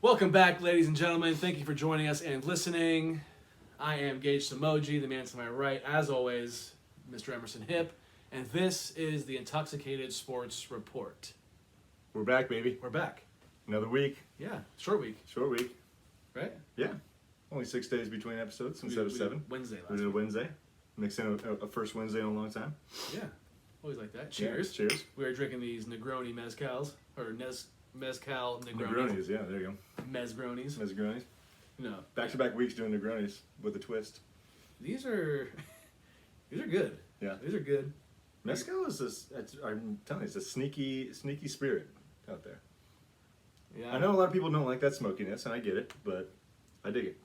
Welcome back, ladies and gentlemen. Thank you for joining us and listening. I am Gage Samoji, the man to my right, as always, Mr. Emerson Hip, and this is the Intoxicated Sports Report. We're back, baby. We're back. Another week. Yeah, short week. Short week. Right? Yeah. Only 6 days between episodes instead of 7. Wednesday last We did a week. Wednesday. Mixed in a first Wednesday in a long time. Yeah, always like that. Cheers. Yeah, cheers. We are drinking these Negroni mezcals, or mezcal Negronis. Negronis, yeah, there you go. Mezgronis. Mezgronis. No. Back-to-back weeks doing Negronis with a twist. These are good. Yeah. These are good. Mezcal is I'm telling you, it's a sneaky spirit out there. Yeah. I know a lot of people don't like that smokiness, and I get it, but I dig it.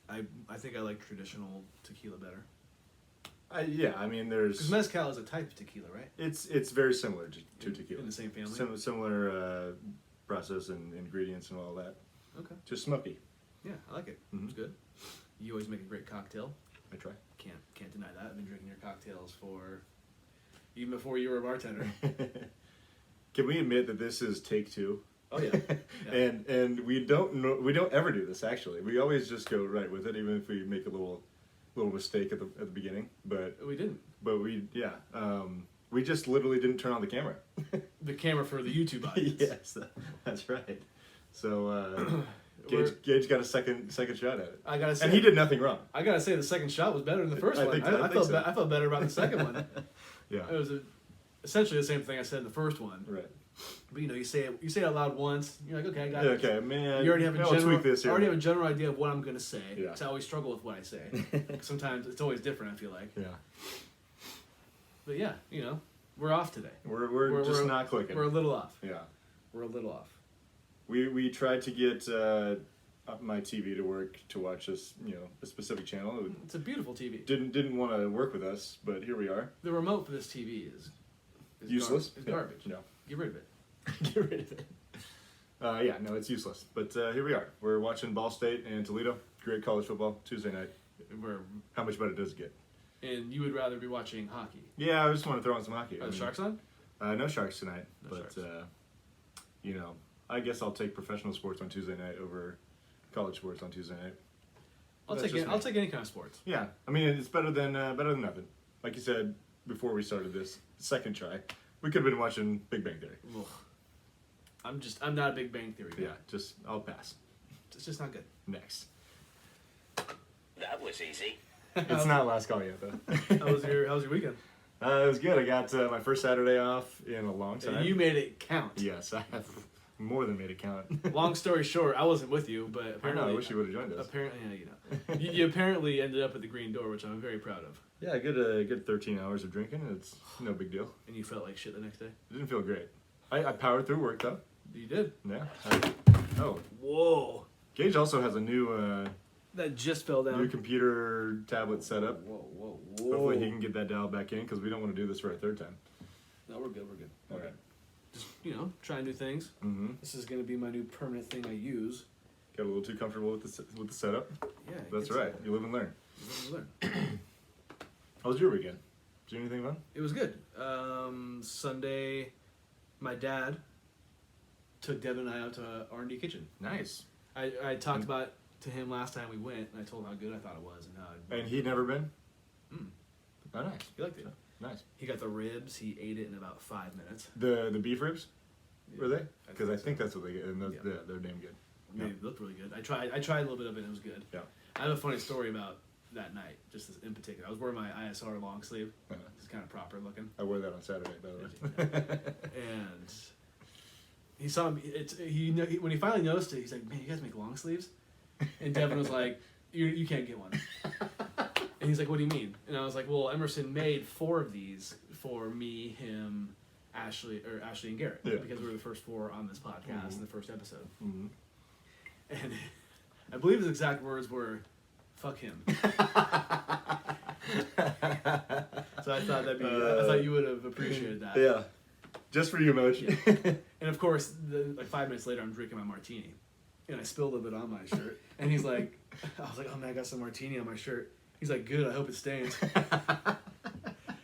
I think I like traditional tequila better. I mean, there's... Because mezcal is a type of tequila, right? It's very similar to tequila. In the same family? Similar process and ingredients and all that. Okay. Just smoky. Yeah, I like it. Mhm. It's good. You always make a great cocktail. I try. Can't deny that. I've been drinking your cocktails even before you were a bartender. Can we admit that this is take 2? Oh yeah. Yeah. And we don't ever do this actually. We always just go right with it, even if we make a little mistake at the beginning. But We didn't. We just literally didn't turn on the camera. The camera for the YouTube audience. Yes, that's right. So Gage got a second shot at it. I gotta say, and he did nothing wrong. I gotta say the second shot was better than the first one. I felt better about the second one. Yeah. It was essentially the same thing I said in the first one. Right. But you say it out loud once. You're like, okay, I got it. Okay, man. You already have I'll tweak this here. I already have a general idea of what I'm gonna say. Yeah. Because I always struggle with what I say. Sometimes it's always different. I feel like. Yeah. But yeah, we're off today. We're just not clicking. We're a little off. Yeah. We're a little off. We tried to get my TV to work to watch a specific channel. It's a beautiful TV. Didn't want to work with us, but here we are. The remote for this TV is Useless. It's garbage. No. Get rid of it. Get rid of it. Yeah, no, it's useless. But here we are. We're watching Ball State and Toledo. Great college football Tuesday night. How much better does it get? And you would rather be watching hockey? Yeah, I just want to throw on some hockey. Are the Sharks on? No Sharks tonight. No but Sharks. I guess I'll take professional sports on Tuesday night over college sports on Tuesday night. I'll That's take just me. any kind of sports. Yeah, I mean it's better than nothing. Like you said before we started this second try, we could have been watching Big Bang Theory. Ugh. I'm not a Big Bang Theory guy. Yeah, I'll pass. It's just not good. Next. That was easy. It's not last call yet though. How was your weekend? It was good. I got my first Saturday off in a long time. You made it count. Yes, I have more than made it count. Long story short, I wasn't with you, but I apparently know. I wish you would have joined us. Apparently, you apparently ended up at the Green Door, which I'm very proud of. Yeah, a good 13 hours of drinking. It's no big deal. And you felt like shit the next day. It didn't feel great. I powered through work though. You did. Yeah. Oh, Whoa. Gage also has a new That just fell down. new computer tablet setup. Whoa. Hopefully he can get that dialed back in because we don't want to do this for a third time. No, we're good. All Okay. right. Just try new things. Mm-hmm. This is gonna be my new permanent thing I use. Got a little too comfortable with the setup. Yeah. That's right. You live and learn. Learn. How was your weekend? Did you do anything fun? It was good. Sunday, my dad took Devin and I out to R&D Kitchen. Nice. I talked about to him last time we went, and I told him how good I thought it was, and how And he'd never been? Mm. Oh, nice. he liked it. Nice. He got the ribs. He ate it in about 5 minutes. The beef ribs? Were they? I Because I think that's what they get, and Yeah. they're damn good. I mean, it looked really good. I tried a little bit of it, and it was good. Yeah. I have a funny story about that night, just in particular. I was wearing my ISR long sleeve. Uh-huh. It's kind of proper looking. I wore that on Saturday, by the way. And he saw me. When he finally noticed it, he's like, "Man, you guys make long sleeves?" And Devin was like, "You can't get one." And he's like, "What do you mean?" And I was like, "Well, Emerson made 4 of these for me, him, Ashley, and Garrett, Yeah. because we were the first 4 on this podcast in the first episode." Mm-hmm. And I believe his exact words were, "Fuck him." So I thought I thought you would have appreciated that. Yeah. Just for you, Moj. Yeah. And of course, like 5 minutes later, I'm drinking my martini, and I spilled a bit on my shirt. And he's like, I was like, "Oh man, I got some martini on my shirt." He's like, "Good, I hope it stains."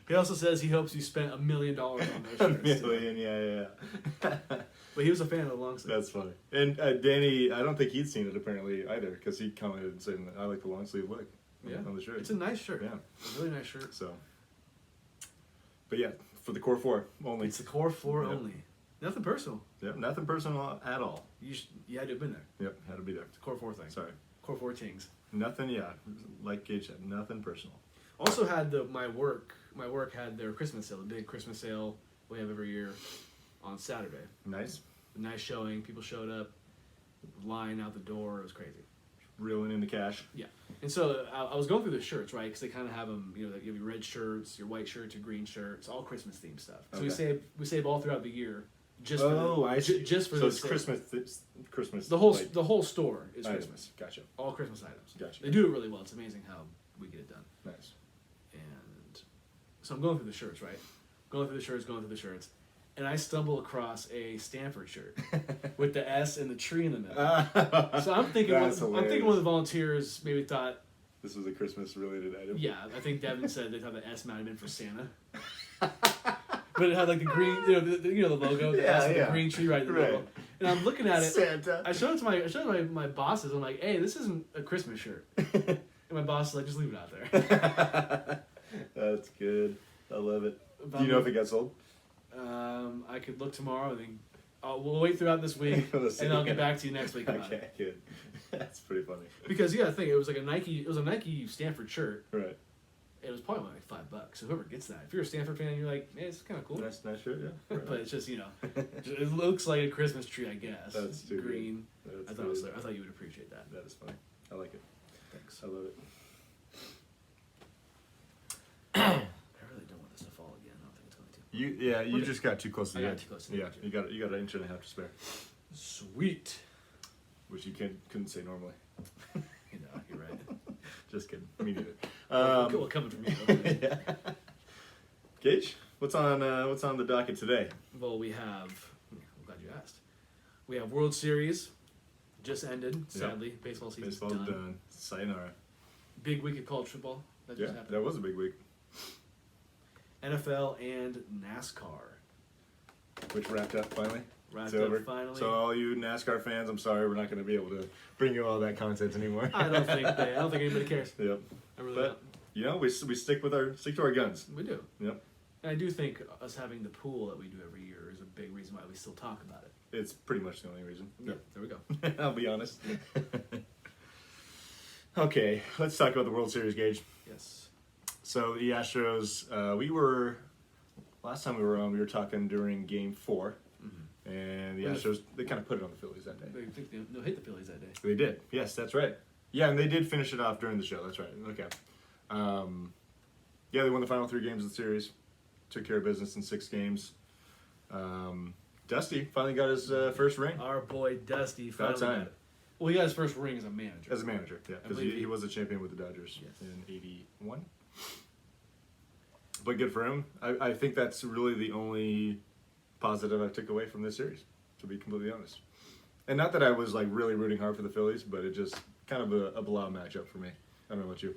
He also says he hopes you spent $1 million on those A shirts. million, yeah. But he was a fan of the long sleeve. That's funny. And Danny, I don't think he'd seen it apparently either, because he commented and said, "I like the long sleeve look." Yeah, on the shirt. it's a nice shirt. Yeah, It's a really nice shirt. So, but yeah, for the core four only. It's the core four Yep. only. Nothing personal. Yep, nothing personal at all. You had to have been there. Yep, had to be there. It's a core four thing. Sorry, Core four things. nothing. Yeah, like Gage said, nothing personal. Also had my work had their Christmas sale, the big Christmas sale we have every year on Saturday. Nice, A nice showing. People showed up, line out the door. It was crazy. reeling in the cash. Yeah. And so I was going through the shirts, right? Because they kind of have them, you know, you have your red shirts, your white shirts, your green shirts, all Christmas themed stuff. So Okay. we save all throughout the year, just I see. just for so this it's sale. Christmas. The whole like, the whole store is items. Christmas. Gotcha. All Christmas items. Gotcha. They do it really well. It's amazing how we get it done. Nice. And so I'm going through the shirts, right? Going through the shirts. And I stumble across a Stanford shirt with the S and the tree in the middle. So I'm thinking one of the volunteers maybe thought, this was a Christmas related item. yeah, I think Devin said they thought the S might have been for Santa. But it had like the green, the logo, the S with the green tree right in the middle. And I'm looking at it. Santa. I showed it to my bosses. I'm like, hey, this isn't a Christmas shirt. And my boss is like, just leave it out there. That's good. I love it. But Do you know if it got sold? I could look tomorrow. I think we'll wait throughout this week, Let's see. and I'll get back to you next week about Okay, it. good. That's pretty funny. Because I think it was like a Nike Stanford shirt. Right. It was probably like $5. So whoever gets that, if you're a Stanford fan, you're like, man, it's kind of cool. Nice shirt, yeah. Right. But it's just it looks like a Christmas tree, I guess. That's too green. good. I thought you would appreciate that. That is funny. I like it. Thanks. I love it. I really don't want this to fall again. I don't think it's going to. You just got too close to the I got edge. too close to the Yeah, edge. you got an inch and a half to spare, Sweet. which you couldn't say normally. You're right. Just kidding. Me neither. Well, coming from you. Yeah. Gage, what's on the docket today? Well, we have. I'm glad you asked. We have World Series. Just ended. Sadly, baseball season's Baseball's done. done. Sayonara. Big week of college football. That Yeah, just happened. that was a big week, NFL and NASCAR. which wrapped up finally. Wrapped It's over. up finally. So all you NASCAR fans, I'm sorry, we're not going to be able to bring you all that content anymore. I don't think anybody cares. Yep. I really But we stick to our guns. don't. We do. Yep. And I do think us having the pool that we do every year is a big reason why we still talk about it. It's pretty much the only reason. Yeah, there we go. I'll be honest. Okay, let's talk about the World Series, Gage. Yes. So the Astros, last time we were on, we were talking during Game 4, and the Astros, they kind of put it on the Phillies that day. They think they'll hit the Phillies that day. They did. Yes, that's right. Yeah, and they did finish it off during the show. That's right. Okay. They won the final 3 games of the series. Took care of business in 6 games. Dusty finally got his first ring Our boy Dusty finally time. got it. Well, he got his first ring as a manager. as a manager. Yeah, because believe he was a champion with the Dodgers Yes. in '81. But good for him. I think that's really the only positive I took away from this series, to be completely honest. And not that I was like really rooting hard for the Phillies, but it just kind of a blowout matchup for me. I don't know about you.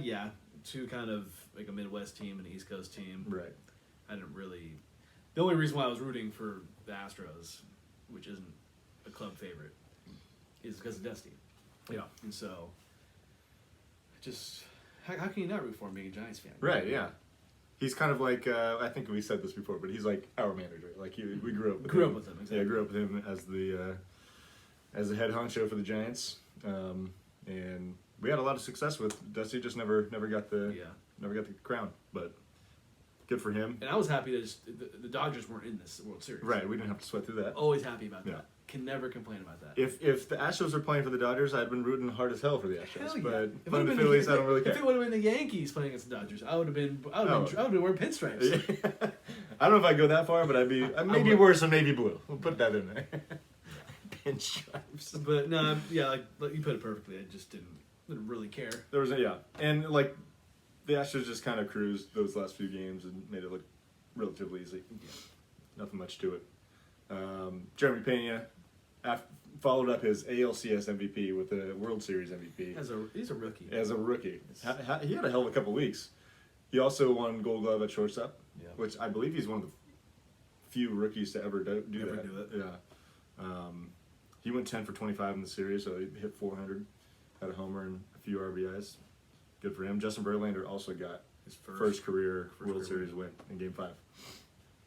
Yeah. Two kind of like a Midwest team and an East Coast team. Right. I didn't really. The only reason why I was rooting for the Astros, which isn't a club favorite, is because of Dusty. Yeah. And so, just how can you not root for him being a Giants fan? Right. Yeah. He's kind of like I think we said this before, but he's like our manager. Like we grew up with him. Exactly. Yeah, grew up with him as the head honcho for the Giants, and we had a lot of success with Dusty. Just never got the crown, but good for him. And I was happy that the Dodgers weren't in this World Series. Right, we didn't have to sweat through that. Always happy about Yeah. that. Can never complain about that. If the Astros were playing for the Dodgers, I'd been rooting hard as hell for the Astros. Hell yeah. But If it playing would've the Phillies, I don't really If care. it would have been the Yankees playing against the Dodgers, I would have been wearing pinstripes. I don't know if I'd go that far, but I'd be maybe would. worse than navy blue. We'll put that in there. Pinstripes. But no, yeah, like you put it perfectly. I just didn't really care. There was and like the Astros just kind of cruised those last few games and made it look relatively easy. Yeah. Nothing much to it. Jeremy Pena followed up his ALCS MVP with the World Series MVP He's a rookie. as a rookie. He had a hell of a couple weeks. He also won Gold Glove at shortstop, Yeah. which I believe he's one of the few rookies to ever do Ever that. do it. Yeah. He went 10 for 25 in the series, so he hit 400, had a homer and a few RBIs. Good for him. Justin Verlander also got His first career World career Series win in Game 5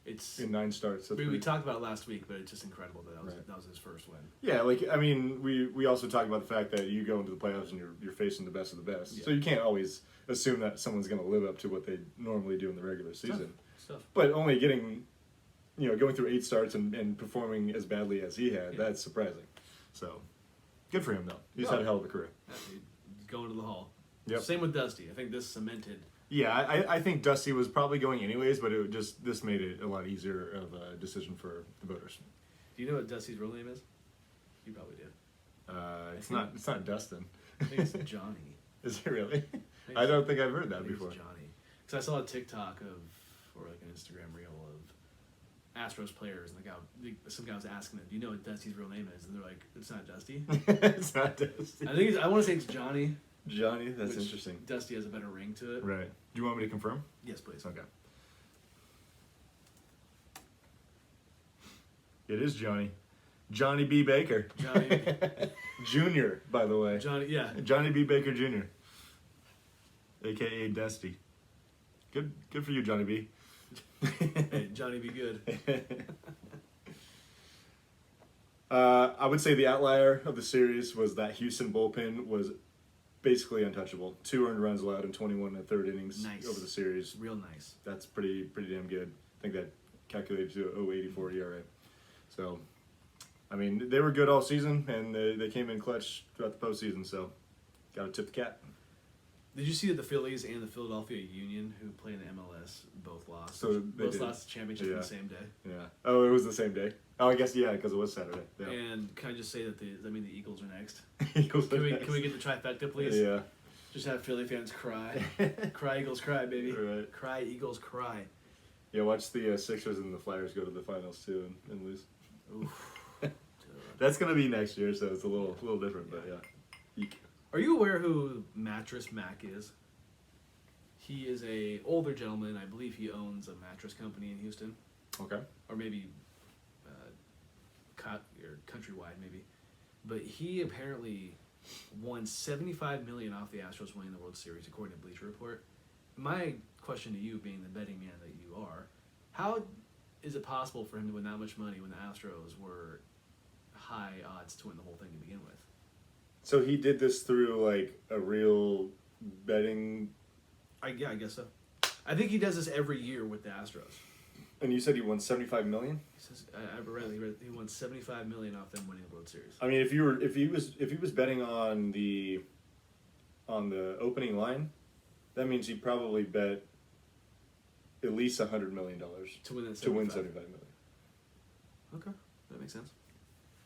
It's in 9 starts. That's we pretty- talked about it last week, but it's just incredible Right. that was his first win. Yeah, like I mean, we also talk about the fact that you go into the playoffs and you're facing the best of the best, Yeah. so you can't always assume that someone's going to live up to what they normally do in the regular season. Stuff. But only getting, going through 8 starts and performing as badly as he had, Yeah. that's surprising. So, good for him though. He's Yeah. had a hell of a career. Going to the Hall. Yep. Same with Dusty. I think this cemented. Yeah, I think Dusty was probably going anyways, but this made it a lot easier of a decision for the voters. Do you know what Dusty's real name is? You probably do. It's not Dustin. I think it's Johnny. Is it really? think I it's- don't think I've heard I that think before. it's Johnny. Because I saw a TikTok or like an Instagram reel of Astros players, and some guy was asking them, "Do you know what Dusty's real name is?" And they're like, "It's not Dusty." It's not Dusty. I want to say it's Johnny. Johnny, that's which interesting. Dusty has a better ring to it. Right. Do you want me to confirm? Yes, please. Okay. It is Johnny. Johnny B. Baker. Johnny. Junior, by the way. Johnny. Yeah. Johnny B. Baker Jr. AKA Dusty. Good for you, Johnny B. Hey, Johnny, be good. I would say the outlier of the series was that Houston bullpen was basically untouchable. 2 earned runs allowed in 21 and a third innings Nice. over the series. Real nice. That's pretty damn good. I think that calculated to a 0.84 ERA. So, I mean, they were good all season, and they came in clutch throughout the postseason. So, got to tip the cap. Did you see that the Phillies and the Philadelphia Union, who play in the MLS, both lost? So they both did. lost the championship on Yeah. the same day. Yeah. Oh, it was the same day. Oh, I guess yeah, because it was Saturday. Yeah. And can I just say that the Eagles are next? Eagles Can are we next. can we get the trifecta, please? Yeah. Just have Philly fans cry, cry Eagles cry, baby, Right. cry Eagles cry. Yeah. Watch the Sixers and the Flyers go to the finals too and lose. Oof. That's gonna be next year, so it's a little different, but yeah. Eek. Are you aware who Mattress Mac is? He is a older gentleman. I believe he owns a mattress company in Houston, Okay. or maybe or countrywide, maybe. But he apparently won $75 million off the Astros winning the World Series, according to Bleacher Report. My question to you, being the betting man that you are, how is it possible for him to win that much money when the Astros were high odds to win the whole thing to begin with? So he did this through like a real betting. I guess so. I think he does this every year with the Astros. And you said he won 75 million. He says I read he won $75 million off them winning the World Series. I mean, if he was betting on the opening line, that means he probably bet at least $100 million To win that to win 75. 75 million. Okay, that makes sense.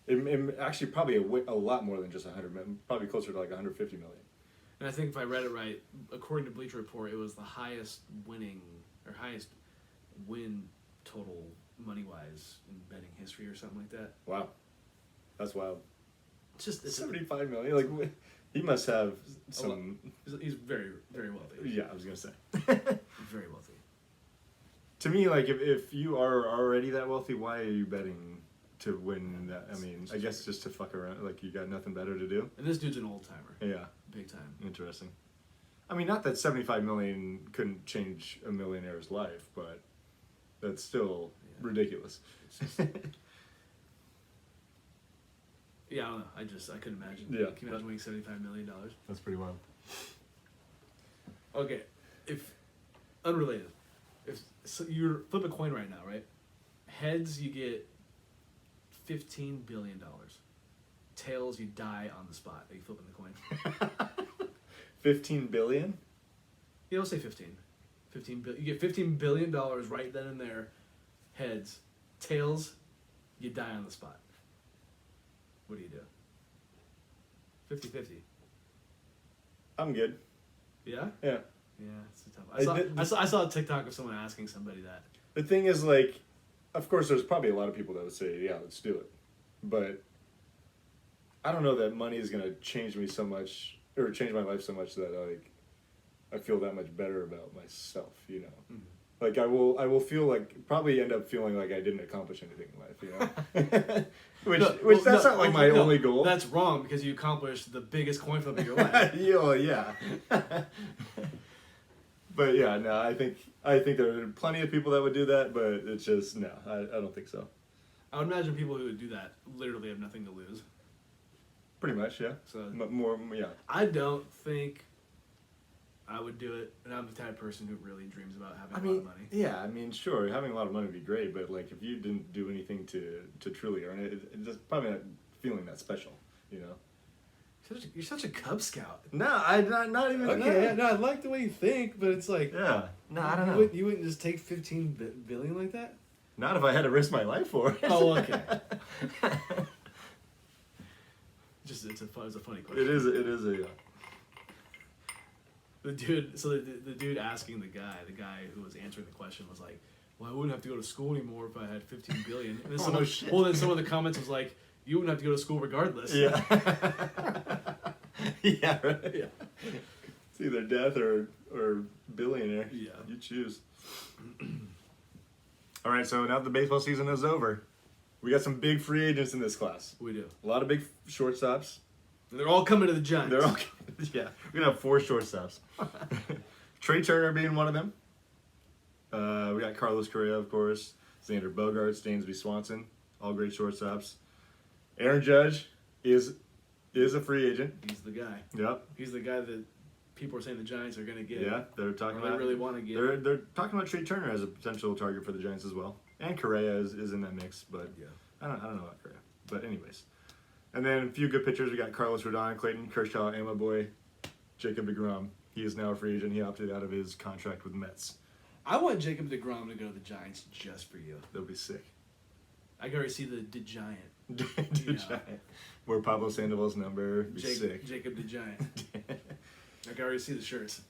It actually probably a lot more than just 100 million, probably closer to like 150 million. And I think if I read it right, according to Bleacher Report, it was the highest win total money wise in betting history or something like that. Wow, that's wild. It's 75 million. Like he must have some. he's very, very wealthy. Yeah, I was gonna say. Very wealthy. To me, like if you are already that wealthy, why are you betting to win that? I mean, I guess just to fuck around. Like you got nothing better to do. And this dude's an old timer. Yeah, Big time. interesting. I mean, not that 75 million couldn't change a millionaire's life, but that's still ridiculous. It's just, yeah, I don't know. I couldn't imagine. Yeah. Can you imagine winning $75 million? That's pretty wild. Okay, unrelated. So you're flip a coin right now, right? Heads, you get $15 billion. Tails, you die on the spot. Are you flipping the coin? 15 billion? Yeah, we'll say 15. 15 billion. You get $15 billion right then and there. Heads. Tails, you die on the spot. What do you do? 50-50. I'm good. Yeah? Yeah. Yeah, it's a tough. I saw a TikTok of someone asking somebody that. The thing is, like, of course, there's probably a lot of people that would say, yeah, let's do it. But I don't know that money is going to change me so much, or change my life so much that, like, I feel that much better about myself, you know? Mm-hmm. Like I will feel like probably end up feeling like I didn't accomplish anything in life, you know. which that's not like my only goal. That's wrong because you accomplished the biggest coin flip of your life. Yeah. But yeah, no, I think there are plenty of people that would do that, but it's just no, I don't think so. I would imagine people who would do that literally have nothing to lose. Pretty much, yeah. So More, yeah. I don't think I would do it, and I'm the type of person who really dreams about having a lot of money. Yeah, I mean, sure, having a lot of money would be great, but like if you didn't do anything to truly earn it, it's just probably not feeling that special, you know. You're such a Cub Scout. No, not even. Okay, no, I like the way you think, but it's like Yeah. No, I don't know. You wouldn't just take 15 billion like that. Not if I had to risk my life for it. Oh, okay. It's a funny question. It is a. The dude asking the guy who was answering the question was like, "Well, I wouldn't have to go to school anymore if I had 15 billion." And then then some of the comments was like, "You wouldn't have to go to school regardless." Yeah. Yeah. Right. Yeah. It's either death or billionaire. Yeah. You choose. All right, so now the baseball season is over. We got some big free agents in this class. We do. A lot of big shortstops. They're all coming to the Giants. They're all yeah. We're gonna have 4 shortstops. Trey Turner being one of them. We got Carlos Correa, of course. Xander Bogaerts, Dansby Swanson, all great shortstops. Aaron Judge is a free agent. He's the guy. Yep. He's the guy that people are saying the Giants are going to get. Yeah, they're talking about. They really want to get. They're talking about Trey Turner as a potential target for the Giants as well, and Correa is in that mix. But Yeah. I don't know about Correa. But anyways, and then a few good pitchers. We got Carlos Rodon, Clayton Kershaw, and my boy Jacob deGrom. He is now a free agent. He opted out of his contract with Mets. I want Jacob deGrom to go to the Giants just for you. That'll be sick. I can already see the Giant. Giant. Wear Pablo Sandoval's number. Be sick. Jacob the Giant. I can already see the shirts.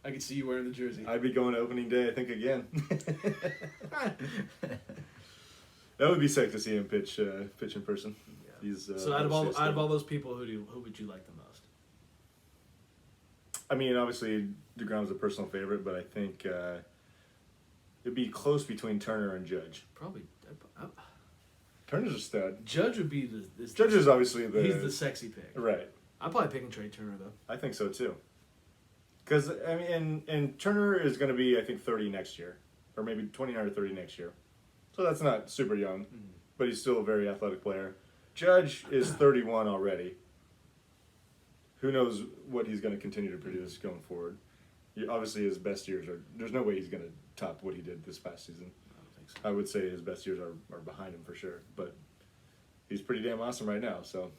I can see you wearing the jersey. I'd be going to opening day, I think, again. That would be sick to see him pitch in person. Yeah. He's so out of all those people, who would you like the most? I mean, obviously DeGrom's a personal favorite, but I think it'd be close between Turner and Judge. Probably. Turner's a stud. Judge would be Judge is obviously he's the sexy pick. Right. I'm probably picking Trey Turner though. I think so too. Because I mean, and Turner is going to be, I think, 30 next year, or maybe 29 or 30 next year. So that's not super young, but he's still a very athletic player. Judge is 31 already. Who knows what he's going to continue to produce going forward? Obviously, his best years are. There's no way he's going to top what he did this past season. I don't think so. I would say his best years are behind him for sure, but he's pretty damn awesome right now. So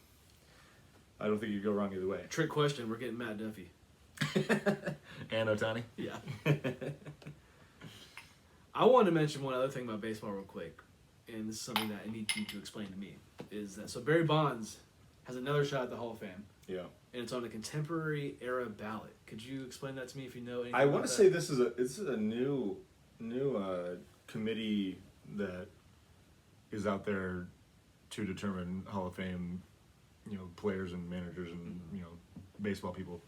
I don't think you go wrong either way. Trick question. We're getting Matt Duffy. And Ohtani? Yeah. I wanted to mention one other thing about baseball real quick, and this is something that I need you to explain to me. Is that so? Barry Bonds has another shot at the Hall of Fame. Yeah. And it's on a contemporary era ballot. Could you explain that to me if you know anything I want about to that? say this is a new committee that is out there to determine Hall of Fame, players and managers and baseball people.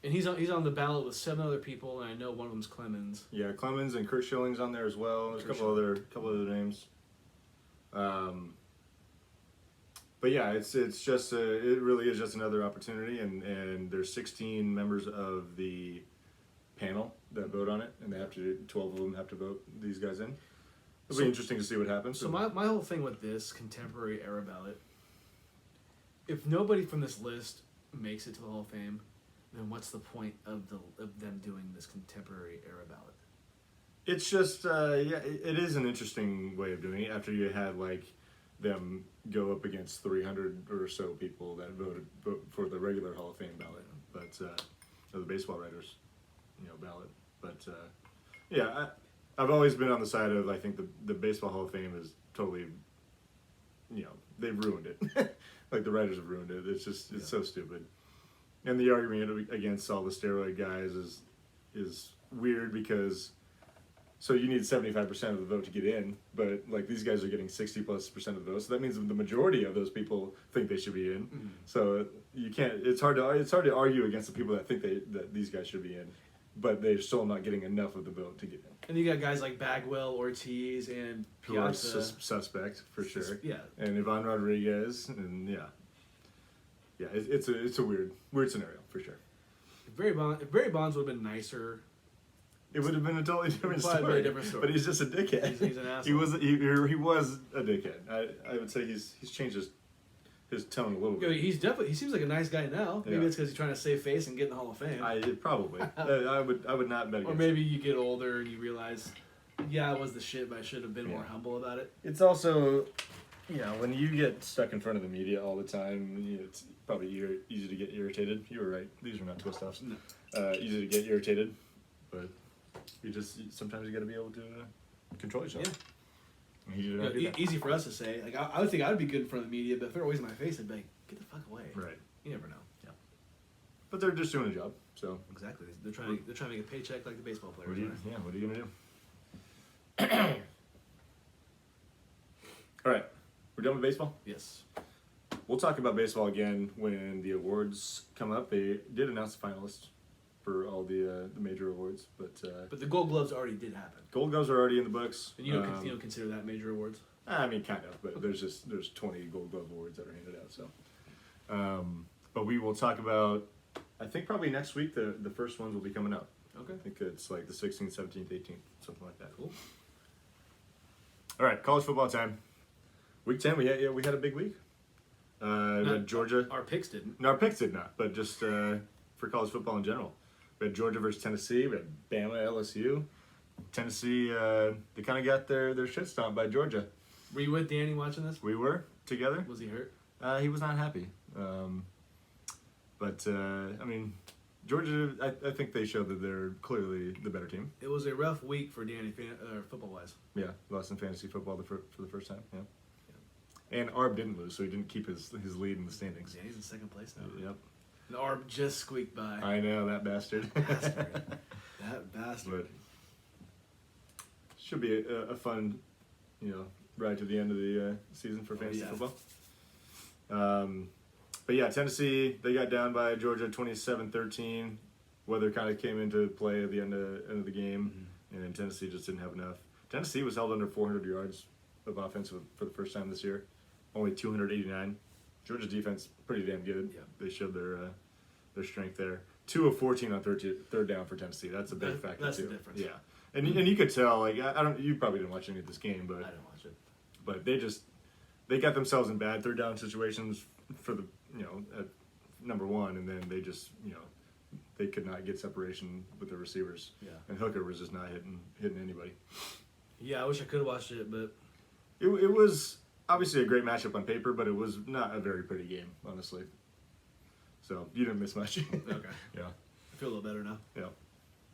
And he's on the ballot with 7 other people, and I know one of them's Clemens. Yeah, Clemens and Kurt Schilling's on there as well. There's a couple other names. But yeah, it's just it really is just another opportunity, and there's 16 members of the panel that vote on it, and 12 of them have to vote these guys in. It'll be interesting to see what happens. So my whole thing with this contemporary era ballot, if nobody from this list makes it to the Hall of Fame, then what's the point of them doing this contemporary era ballot? It's just it is an interesting way of doing it. After you had them go up against 300 or so people that vote for the regular Hall of Fame ballot, but or the baseball writers, ballot. But yeah, I've always been on the side of I think the Baseball Hall of Fame is totally, they've ruined it. Like the writers have ruined it. It's so stupid. And the argument against all the steroid guys is weird because so you need 75% of the vote to get in, but these guys are getting 60+% of the vote. So that means the majority of those people think they should be in. Mm-hmm. So you can't. It's hard to argue against the people that think that these guys should be in. but they're still not getting enough of the vote to get in. And you got guys like Bagwell, Ortiz, and Who are Piazza. suspect for sure. Yeah. And Ivan Rodriguez, and it's a weird scenario for sure. If Barry Bonds would have been nicer. It would have been a totally different Probably story. a different story. But he's just a dickhead. He's an asshole. He was a dickhead. I would say he's changed his tone a little You know, bit. he seems like a nice guy now. Maybe Yeah. it's because he's trying to save face and get in the Hall of Fame. Probably. I would not bet against Or maybe you get older and you realize, yeah, I was the shit, but I should have been more humble about it. It's also, when you get stuck in front of the media all the time, it's probably easy to get irritated. You were right. These are not twist offs. No. Easy to get irritated, but sometimes you got to be able to control yourself. Yeah. And he did not do that. Easy for us to say. Like I would think I would be good in front of the media, but if they're always in my face, I'd be like, get the fuck away. Right. You never know. But they're just doing a job, so. Exactly. They're trying to make a paycheck like the baseball players. What are you gonna do? All right, we're done with baseball. Yes. We'll talk about baseball again when the awards come up. They did announce the finalists for all the major awards, but But the Gold Gloves already did happen. Gold Gloves are already in the books. And you don't consider that major awards? I mean, kind of, but there's 20 Gold Glove awards that are handed out. So, but we will talk about. I think probably next week the first ones will be coming out. Okay. I think it's like the 16th, 17th, 18th, something like that. Cool. All right, college football time. Week 10, we had a big week. We had Georgia. Our picks didn't. No, our picks did not, but just for college football in general. We had Georgia versus Tennessee. We had Bama, LSU. Tennessee, they kind of got their shit stomped by Georgia. Were you with Danny watching this? We were together. Was he hurt? He was not happy. But I mean, Georgia, I think they showed that they're clearly the better team. It was a rough week for Danny football-wise. Yeah, lost in fantasy football for the first time. Yeah. And Arb didn't lose, so he didn't keep his lead in the standings. Danny's in second place now. Yep. And Arb just squeaked by. I know, that bastard. That bastard. But should be a fun, ride to the end of the season for fantasy football. But yeah, Tennessee, they got down by Georgia 27-13. Weather kind of came into play at the end of the game, and Tennessee just didn't have enough. Tennessee was held under 400 yards of offense for the first time this year, only 289. Georgia's defense pretty damn good. Yeah. They showed their strength there. 2 of 14 on third down for Tennessee. That's a big factor that's too. the difference. Yeah, and you could tell, like, you probably didn't watch any of this game, but I didn't watch it. but they got themselves in bad third down situations for the at number one, and then they just they could not get separation with the receivers. Yeah. And Hooker was just not hitting anybody. Yeah, I wish I could have watched it, but It was obviously a great matchup on paper, but it was not a very pretty game, honestly. So you didn't miss much. okay. Yeah. I feel a little better now. Yeah.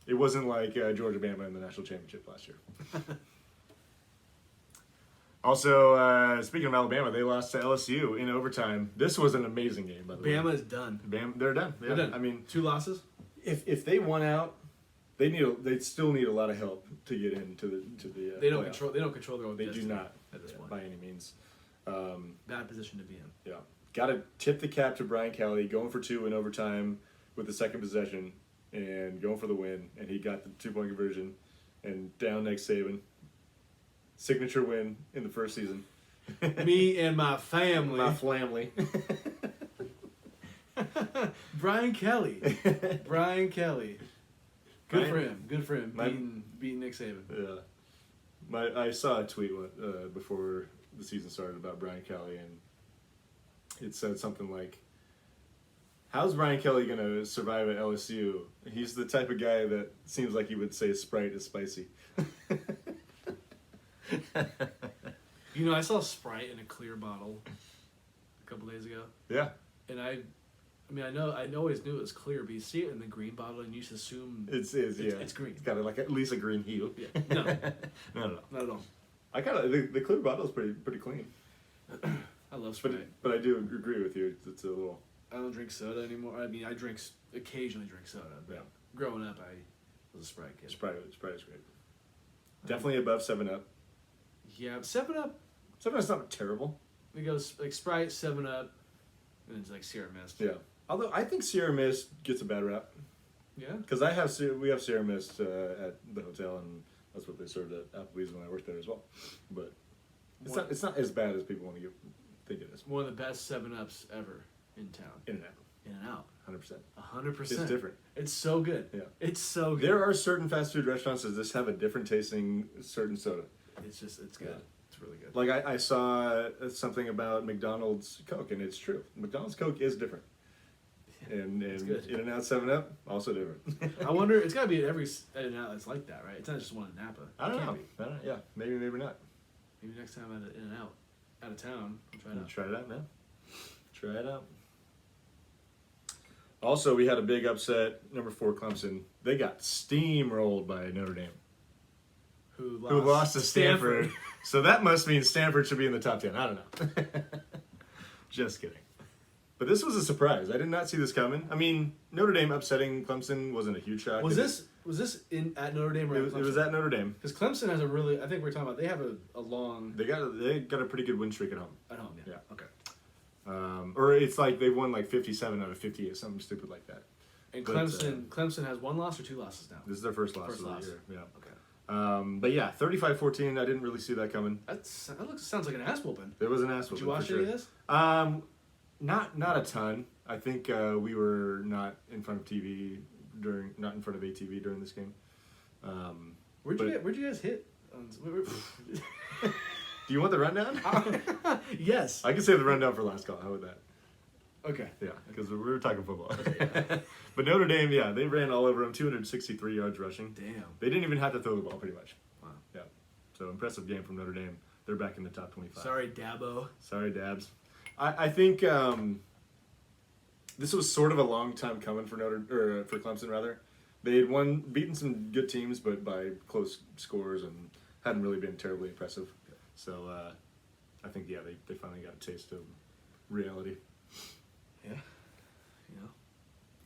It wasn't like Georgia Bama in the national championship last year. Also, speaking of Alabama, they lost to LSU in overtime. This was an amazing game, by the way. Bama is done. They're done. Yeah. They're done. I mean, 2 losses? if they won out, they still need a lot of help to get into the. They don't playoff. control their own They destiny do not at this point. by any means. Bad position to be in. Yeah, got to tip the cap to Brian Kelly, going for 2 in overtime with the second possession and going for the win, and he got the 2-point conversion and down Nick Saban. Signature win in the first season. Me and my family. My family. Brian Kelly. Brian Kelly. Good for Brian- him. Good for him. Beating Nick Saban. Yeah. I saw a tweet before the season started about Brian Kelly, and it said something like, how's Brian Kelly going to survive at LSU? He's the type of guy that seems like he would say Sprite is spicy. I saw Sprite in a clear bottle a couple days ago. Yeah. And I always knew it was clear, but you see it in the green bottle and you just assume It's green. It's got at least a green hue. Yeah. No, No. not at all. I the clear bottle is pretty clean. I love Sprite. But I do agree with you. It's a little. I don't drink soda anymore. I mean, occasionally drink soda, but growing up, I was a Sprite kid. Sprite is great. Definitely above 7-Up. Yeah, 7-Up. 7-Up's not terrible. It goes like Sprite, 7-Up, and it's like Sierra Mist. Yeah. Although I think Sierra Mist gets a bad rap. Yeah. Because we have Sierra Mist at the hotel, and that's what they served at Applebee's when I worked there as well. But it's not as bad as people want to think it is. One of the best 7-Ups ever in town. In and out. In and out. 100%. 100%. It's different. It's so good. Yeah. It's so good. There are certain fast food restaurants that just have a different tasting certain soda. It's good. Yeah. It's really good. Like I saw something about McDonald's Coke, and it's true. McDonald's Coke is different. And good. In and out 7-Up, also different. I wonder, it's got to be at every In-N-Out that's like that, right? It's not just one in Napa. I don't It know. can't be. Yeah, maybe not. Maybe next time at an In-N-Out, out of town, we'll try it out. Try it out now. Try it out. Also, we had a big upset. Number 4, Clemson. They got steamrolled by Notre Dame, Who lost to Stanford. So that must mean Stanford should be in the top 10. I don't know. Just kidding. But this was a surprise. I did not see this coming. I mean, Notre Dame upsetting Clemson wasn't a huge shock. Was this at Notre Dame or It was at Notre Dame. Because Clemson has a really, I think we're talking about, they have a long... They got a pretty good win streak at home. At home, yeah. Yeah. Okay. Or it's like they won like 57 out of 58, something stupid like that. And But, Clemson has 1 loss or 2 losses now? This is their first loss First of loss. the year. Yeah. Okay. But yeah, 35-14. I didn't really see that coming. Sounds like an ass whooping. There was an ass Did you whooping, watch for any sure. of this? Not a ton. I think we were not in front of TV not in front of ATV during this game. Where'd you guys hit? Do you want the rundown? Yes. I can say the rundown for last call. How about that? Okay. Yeah, because we were talking football. But Notre Dame, yeah, they ran all over them, 263 yards rushing. Damn. They didn't even have to throw the ball, pretty much. Wow. Yeah. So impressive game from Notre Dame. They're back in the top 25. Sorry, Dabo. Sorry, Dabs. I think this was sort of a long time coming for for Clemson rather. They had beaten some good teams, but by close scores and hadn't really been terribly impressive. So I think they finally got a taste of reality. Yeah.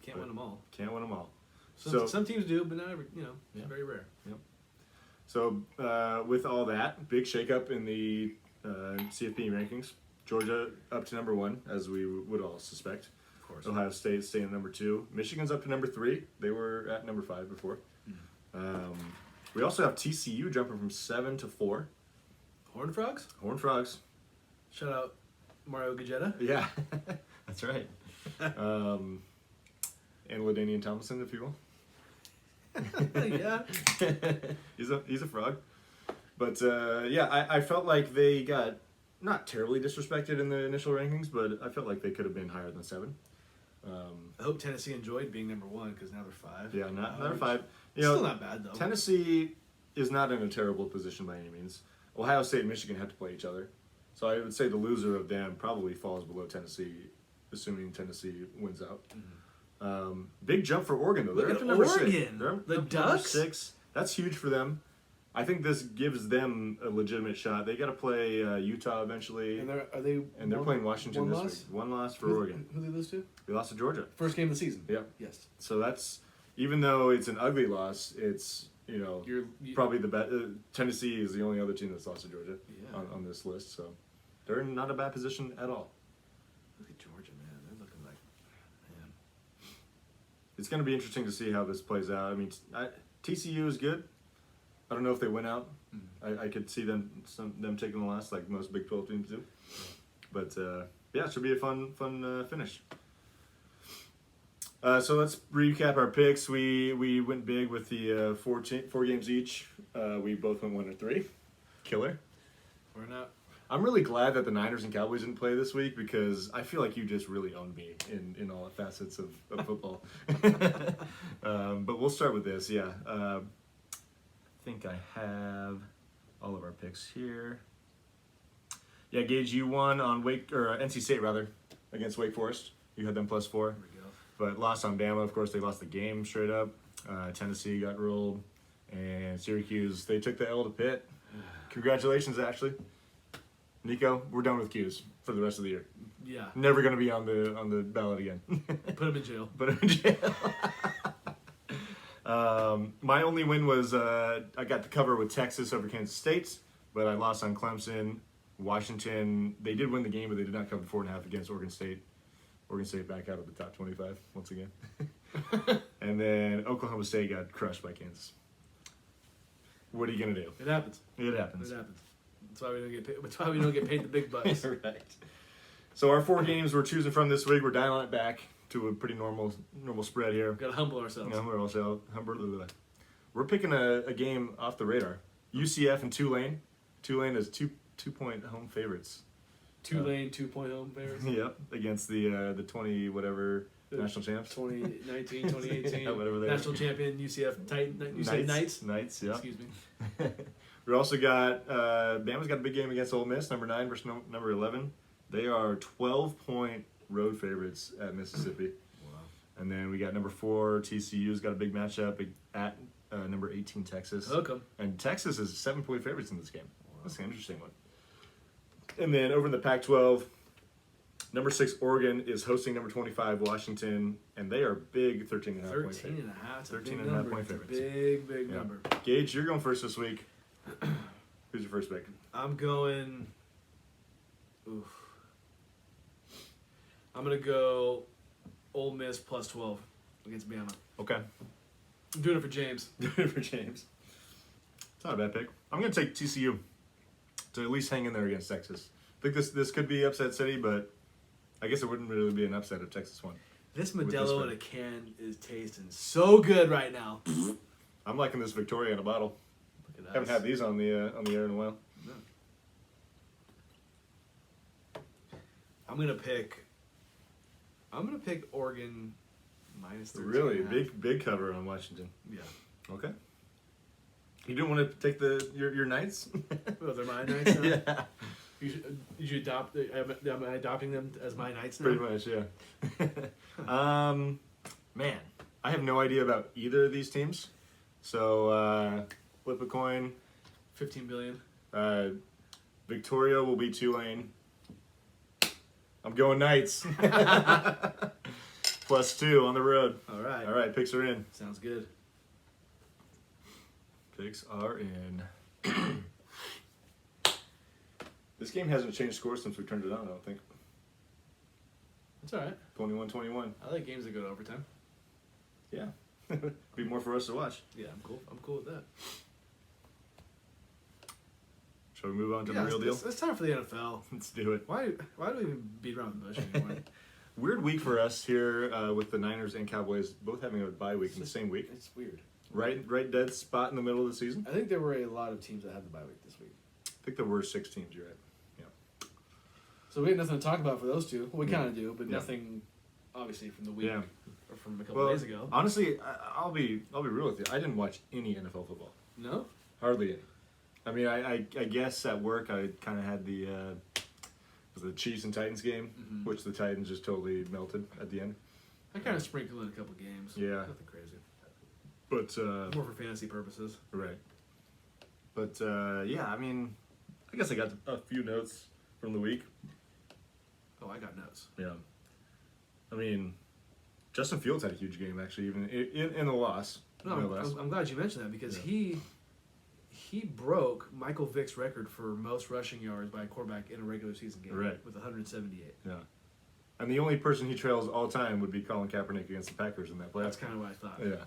Can't win them all. Can't win them all. Some teams do, but not every. Yeah. Very rare. Yep. So with all that, big shakeup in the CFP rankings. Georgia up to number 1, as we would all suspect. Of course. Ohio State staying at number 2. Michigan's up to number 3. They were at number 5 before. We also have TCU jumping from 7 to 4. Horned Frogs? Horned Frogs. Shout out Mario Gajetta. Yeah, that's right. And LaDainian Tomlinson, if you will. Yeah. He's a frog. But I felt like they got not terribly disrespected in the initial rankings, but I felt like they could have been higher than 7. I hope Tennessee enjoyed being number 1 because now they're 5. Yeah, not 5. Still not bad though. Tennessee is not in a terrible position by any means. Ohio State and Michigan have to play each other, so I would say the loser of them probably falls below Tennessee, assuming Tennessee wins out. Big jump for Oregon though. Look They're at up to number Oregon. 6. They're up The to number Ducks? 6. That's huge for them. I think this gives them a legitimate shot. They got to play Utah eventually, And they're playing Washington this week. One loss for Oregon. Who they lose to? They lost to Georgia. First game of the season. Yeah. Yes. So that's, even though it's an ugly loss, it's probably the best. Tennessee is the only other team that's lost to Georgia on this list, so they're in not a bad position at all. Look at Georgia, man. They're looking like, man. It's going to be interesting to see how this plays out. I mean, TCU is good. I don't know if they win out. I could see them taking the loss like most Big 12 teams do. But it should be a fun finish. So let's recap our picks. We went big with the 4 games each. We both went 1-3. Killer. We're not. I'm really glad that the Niners and Cowboys didn't play this week because I feel like you just really owned me in all facets of football. But we'll start with this. Yeah. I think I have all of our picks here. Yeah, Gage, you won on NC State rather against Wake Forest. You had them +4. There we go. But lost on Bama. Of course, they lost the game straight up. Tennessee got rolled, and Syracuse they took the L to Pitt. Congratulations, Ashley. Nico, we're done with Q's for the rest of the year. Yeah. Never going to be on the ballot again. Put him in jail. Put him in jail. My only win was I got the cover with Texas over Kansas State, but I lost on Clemson. Washington, they did win the game, but they did not cover 4.5 against Oregon State. Oregon State back out of the top 25 once again. And then Oklahoma State got crushed by Kansas. What are you gonna do? It happens. It happens. It happens. That's why we don't get paid. That's why we don't get paid the big bucks. Right. So our 4 games we're choosing from this week, we're dialing it back to a pretty normal spread here. Gotta humble ourselves. We're picking a game off the radar. UCF and Tulane. Tulane is 2-point home favorites. Tulane 2-point home favorites. Yep, against the 20 whatever national champs. 2019, 2018. Yeah, whatever they national champion UCF Titan. You said Knights. Knights. Yeah. Excuse me. We also got Bama's got a big game against Ole Miss, number 9 versus number 11. They are 12-point road favorites at Mississippi. Wow. And then we got number 4 TCU's got a big matchup at number 18 Texas. Hook 'em. And Texas is 7-point favorites in this game. Wow. That's an interesting one. And then over in the Pac-12, number 6 Oregon is hosting number 25 Washington, and they are big 13.5 point favorites. 13.5 point favorites. Big Yeah. number. Gage, you're going first this week. Who's your first pick? I'm going. Oof. I'm gonna go Ole Miss plus 12 against Bama. Okay. I'm doing it for James. Doing it for James. It's not a bad pick. I'm going to take TCU to at least hang in there against Texas. I think this could be upset city, but I guess it wouldn't really be an upset if Texas won. This With Modelo this in a can is tasting so good right now. I'm liking this Victoria in a bottle. Look at Haven't had these on the air in a while. No. I'm gonna pick Oregon minus 13. Really big cover on Washington. Yeah. Okay. You didn't want to take your Knights? Oh, they're my Knights now? Yeah. You should adopt. Am I adopting them as my Knights now? Pretty much, yeah. Man, I have no idea about either of these teams. So flip a coin. 15 billion. Victoria will be Tulane. I'm going Knights. +2 on the road. All right. All right, picks are in. Sounds good. Picks are in. This game hasn't changed scores since we turned it on, I don't think. It's all right. 21-21. I like games that go to overtime. Yeah. Be more for us to watch. Yeah, I'm cool. I'm cool with that. Shall we move on to the real deal? It's time for the NFL. Let's do it. Why do we even beat around the bush anymore? Weird week for us here with the Niners and Cowboys both having a bye week in the same week. It's weird. Right dead spot in the middle of the season. I think there were a lot of teams that had the bye week this week. I think there were 6 teams, you're right. Yeah. So we had nothing to talk about for those two. Well, we kind of do, but Yeah. nothing, obviously, from the week Yeah. or from a couple days ago. Honestly, I'll be real with you. I didn't watch any NFL football. No? Hardly any. I mean, I guess at work I kind of had the Chiefs and Titans game, which the Titans just totally melted at the end. I kind of sprinkled in a couple games. Yeah. Nothing crazy. But More for fantasy purposes. right. But yeah, I mean, I guess I got a few notes from the week. Oh, I got notes. Yeah. I mean, Justin Fields had a huge game actually, even in the loss. No, I'm glad you mentioned that because he broke Michael Vick's record for most rushing yards by a quarterback in a regular season game with 178. Yeah. And the only person he trails all time would be Colin Kaepernick against the Packers in that playoff. That's kind of what I thought. Yeah.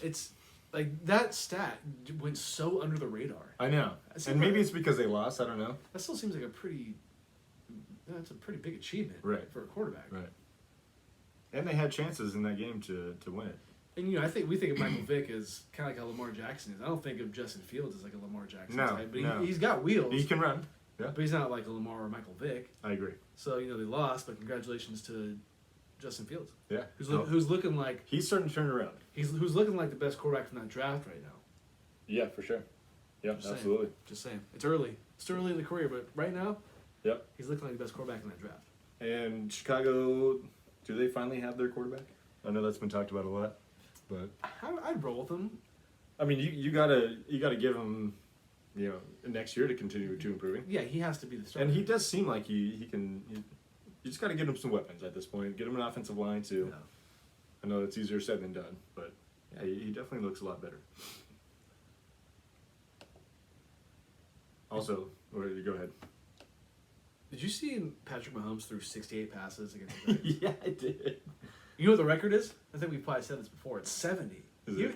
It's like that stat went so under the radar. I know. And maybe it's because they lost. I don't know. That still seems like that's a pretty big achievement for a quarterback. Right. And they had chances in that game to win it. And I think we think of Michael Vick as kind of like how Lamar Jackson is. I don't think of Justin Fields as like a Lamar Jackson type, but he's got wheels. He can run. Yeah. But he's not like a Lamar or Michael Vick. I agree. So they lost, but congratulations to Justin Fields. Yeah. Who's looking like he's starting to turn around. Who's looking like the best quarterback from that draft right now. Yeah, for sure. Yeah, absolutely. Just saying. It's early. It's still early in the career, but right now, he's looking like the best quarterback in that draft. And Chicago, do they finally have their quarterback? I know that's been talked about a lot, but I'd roll with them. I mean, you gotta give him, next year to continue to improving. Yeah, he has to be the starter. And he does seem like he can. You just got to get him some weapons at this point. Get him an offensive line too. Yeah. I know it's easier said than done, but yeah, he definitely looks a lot better. Also, or you go ahead. Did you see Patrick Mahomes threw 68 passes against the Giants? Yeah, I did. You know what the record is? I think we've probably said this before. It's 70.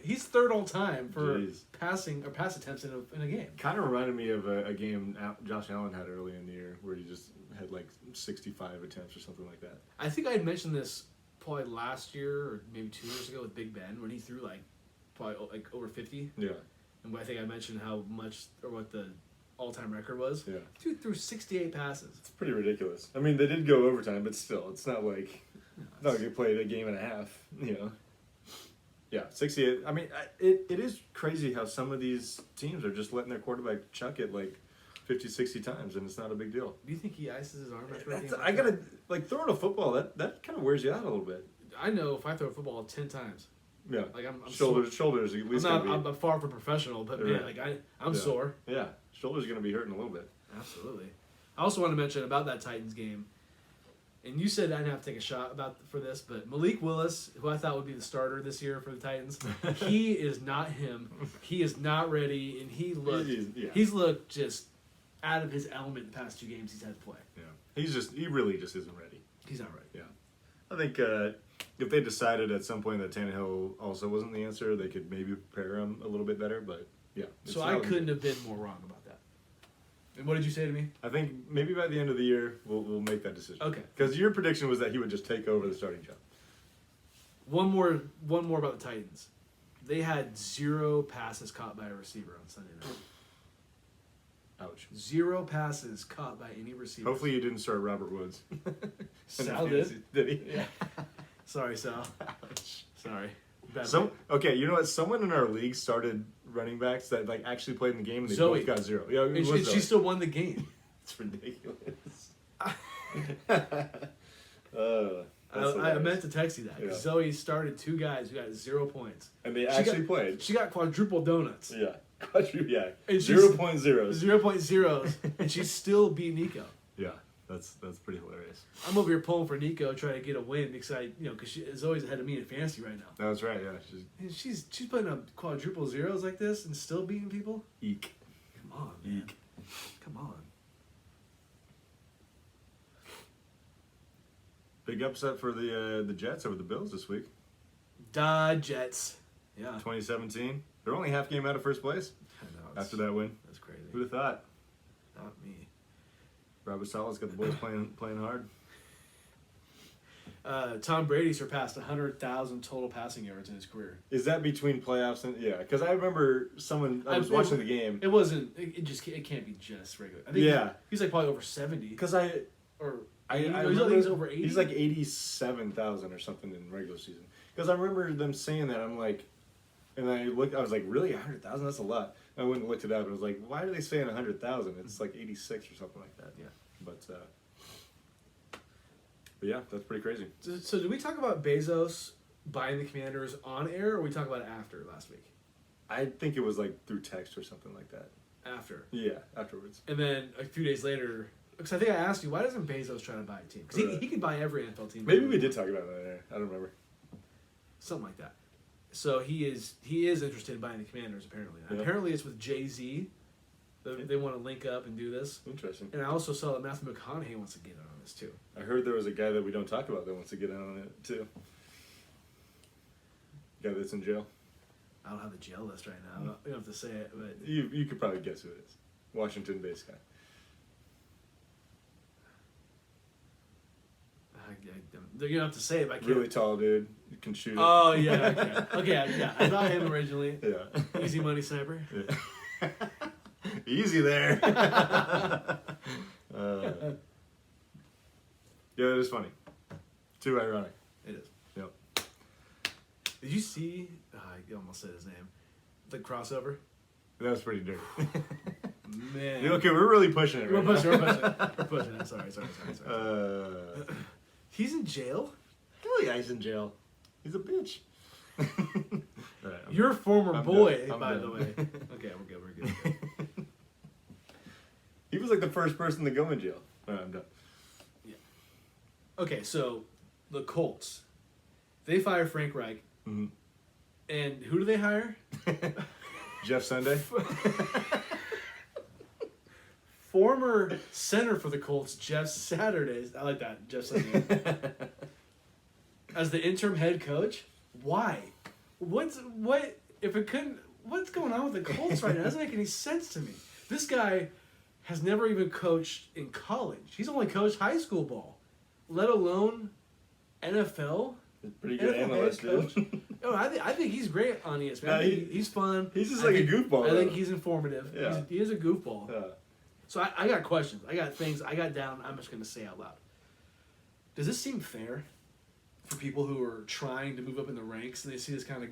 He's third all time for pass attempts in a game. Kind of reminded me of a game Josh Allen had early in the year where he just had like 65 attempts or something like that. I think I had mentioned this probably last year or maybe 2 years ago with Big Ben when he threw probably over 50. Yeah. And I think I mentioned how much or what the all-time record was. Yeah. Dude threw 68 passes. It's pretty ridiculous. I mean, they did go overtime, but still, it's not like they played a game and a half, you know. Yeah, 68. I mean, it is crazy how some of these teams are just letting their quarterback chuck it like 50, 60 times, and it's not a big deal. Do you think he ices his arm after a game? I gotta, throwing a football, that kind of wears you out a little bit. I know if I throw a football 10 times. Yeah. Like I'm shoulders at least. I'm far from professional, but man, I'm sore. Yeah, shoulders gonna be hurting a little bit. Absolutely. I also want to mention about that Titans game, and you said I didn't have to take a shot for this, but Malik Willis, who I thought would be the starter this year for the Titans, he is not him. He is not ready, and he's looked just out of his element the past 2 games he's had to play. Yeah, he really just isn't ready. He's not ready. Yeah, I think if they decided at some point that Tannehill also wasn't the answer, they could maybe prepare him a little bit better. But yeah, so I couldn't have been more wrong about that. And what did you say to me? I think maybe by the end of the year we'll make that decision. Okay. Because your prediction was that he would just take over the starting job. One more about the Titans. They had 0 passes caught by a receiver on Sunday night. Ouch. 0 passes caught by any receiver. Hopefully you didn't start Robert Woods. Sal did. Did he? Yeah. Sorry, Sal. Ouch. Sorry. Okay, you know what? Someone in our league started running backs that actually played in the game and they both got 0. Yeah, and she still won the game. It's ridiculous. I meant to text you that. Yeah. Zoe started 2 guys who got 0 points. And they actually played. She got quadruple donuts. Yeah. Yeah. 0.0. 0.0s. And she still beat Nico. Yeah. That's pretty hilarious. I'm over here pulling for Nico, trying to get a win because because Zoe's ahead of me in fantasy right now. That's right, yeah. She's putting up quadruple zeros like this and still beating people. Eek. Come on, man. Eek. Come on. Big upset for the Jets over the Bills this week. Jets. Yeah. 2017. They're only half game out of first place. I know. After that win. That's crazy. Who'd have thought? Not me. Robert Sala's got the boys playing hard. Tom Brady surpassed 100,000 total passing yards in his career. Is that between playoffs and because I remember I was watching the game. It wasn't. It can't be just regular. I think he's like probably over 70. Because I remember he's over 80. He's like 87,000 or something in regular season. Because I remember them saying that. I'm like, and I looked. I was like, really 100,000? That's a lot. I went and looked it up. I was like, why are they saying 100,000? It's like 86 or something like that. Yeah. But yeah, that's pretty crazy. So did we talk about Bezos buying the Commanders on air, or we talk about it after last week? I think it was like through text or something like that. After. Yeah, afterwards. And then a few days later, because I think I asked you, why doesn't Bezos try to buy a team? Because he could buy every NFL team. Maybe we did talk about that. I don't remember. Something like that. So he is interested in buying the Commanders, apparently. Yeah. Apparently it's with Jay-Z. They want to link up and do this. Interesting. And I also saw that Matthew McConaughey wants to get in on this, too. I heard there was a guy that we don't talk about that wants to get in on it, too. Guy that's in jail. I don't have the jail list right now. You don't have to say it, but... You could probably guess who it is. Washington-based guy. They're going to have to say it, but I can't... Really tall dude. You can shoot it. Oh, yeah, okay, yeah. I thought him originally. Yeah. Easy money sniper. Yeah. Easy there. Yeah, it is funny. Too ironic. It is. Yep. Did you see... I almost said his name. The crossover? That was pretty dirty. Man. Okay, we're really pushing it We're pushing it. Sorry. He's in jail? Hell yeah, he's in jail. He's a bitch. Right, your former boy, by the way. Okay, we're good. He was like the first person to go in jail. All right, I'm done. Yeah. Okay, so the Colts, they fire Frank Reich. Mm-hmm. And who do they hire? Jeff Sunday. former center for the Colts, Jeff Saturday. I like that, Jeff Saturday. As the interim head coach? Why? What's going on with the Colts right now? It doesn't make any sense to me. This guy has never even coached in college. He's only coached high school ball, let alone NFL. Pretty good NFL analyst, head coach. dude. Oh, I think he's great on ESPN. No, I think he's fun. He's just I like a think- goofball, I think though. he's informative. Yeah. He is a goofball. Yeah. So I got questions. I got things I got down. I'm just going to say out loud. Does this seem fair for people who are trying to move up in the ranks and they see this kind of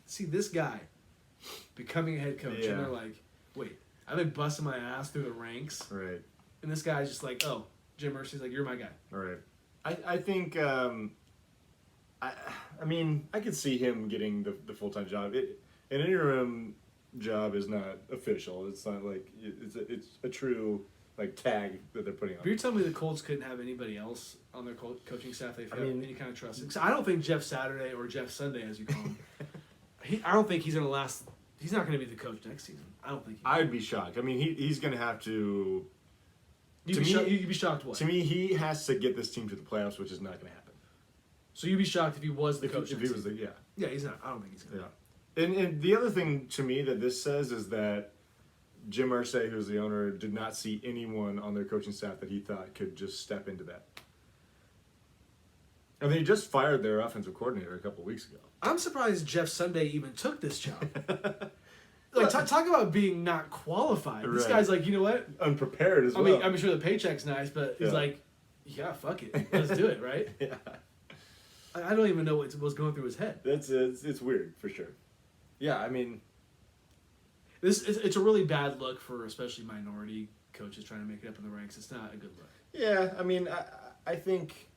see this guy becoming a head coach Yeah. and they're like, wait, I've been busting my ass through the ranks Right. and this guy's just like, oh, Jim Mercy's like, you're my guy. All right. I think I mean I could see him getting the full-time job. An interim job is not official. It's not like it's a true like tag that they're putting on. If you're telling me the Colts couldn't have anybody else on their coaching staff they've got I mean- any kind of trust in, 'cause I don't think Jeff Saturday or Jeff Sunday, as you call him, I don't think he's going to last. He's not going to be the coach next season. I don't think. I'd be shocked. I mean, he's going to have to. You'd be shocked what? To me, he has to get this team to the playoffs, which is not going to happen. So you'd be shocked if he was the If coach. he next was the season. Yeah, he's not. I don't think he's going to. Yeah. And the other thing to me that this says is that Jim Irsay, who's the owner, did not see anyone on their coaching staff that he thought could just step into that. I mean, he just fired their offensive coordinator a couple weeks ago. I'm surprised Jeff Sunday even took this job. Like, talk about being not qualified. This Right. guy's like, you know what? Unprepared as I well. mean, I'm sure the paycheck's nice, but he's Yeah. like, yeah, fuck it. Let's do it, right? Yeah. I don't even know what was going through his head. It's weird, for sure. Yeah, I mean, It's a really bad look for especially minority coaches trying to make it up in the ranks. It's not a good look. yeah, I mean, I think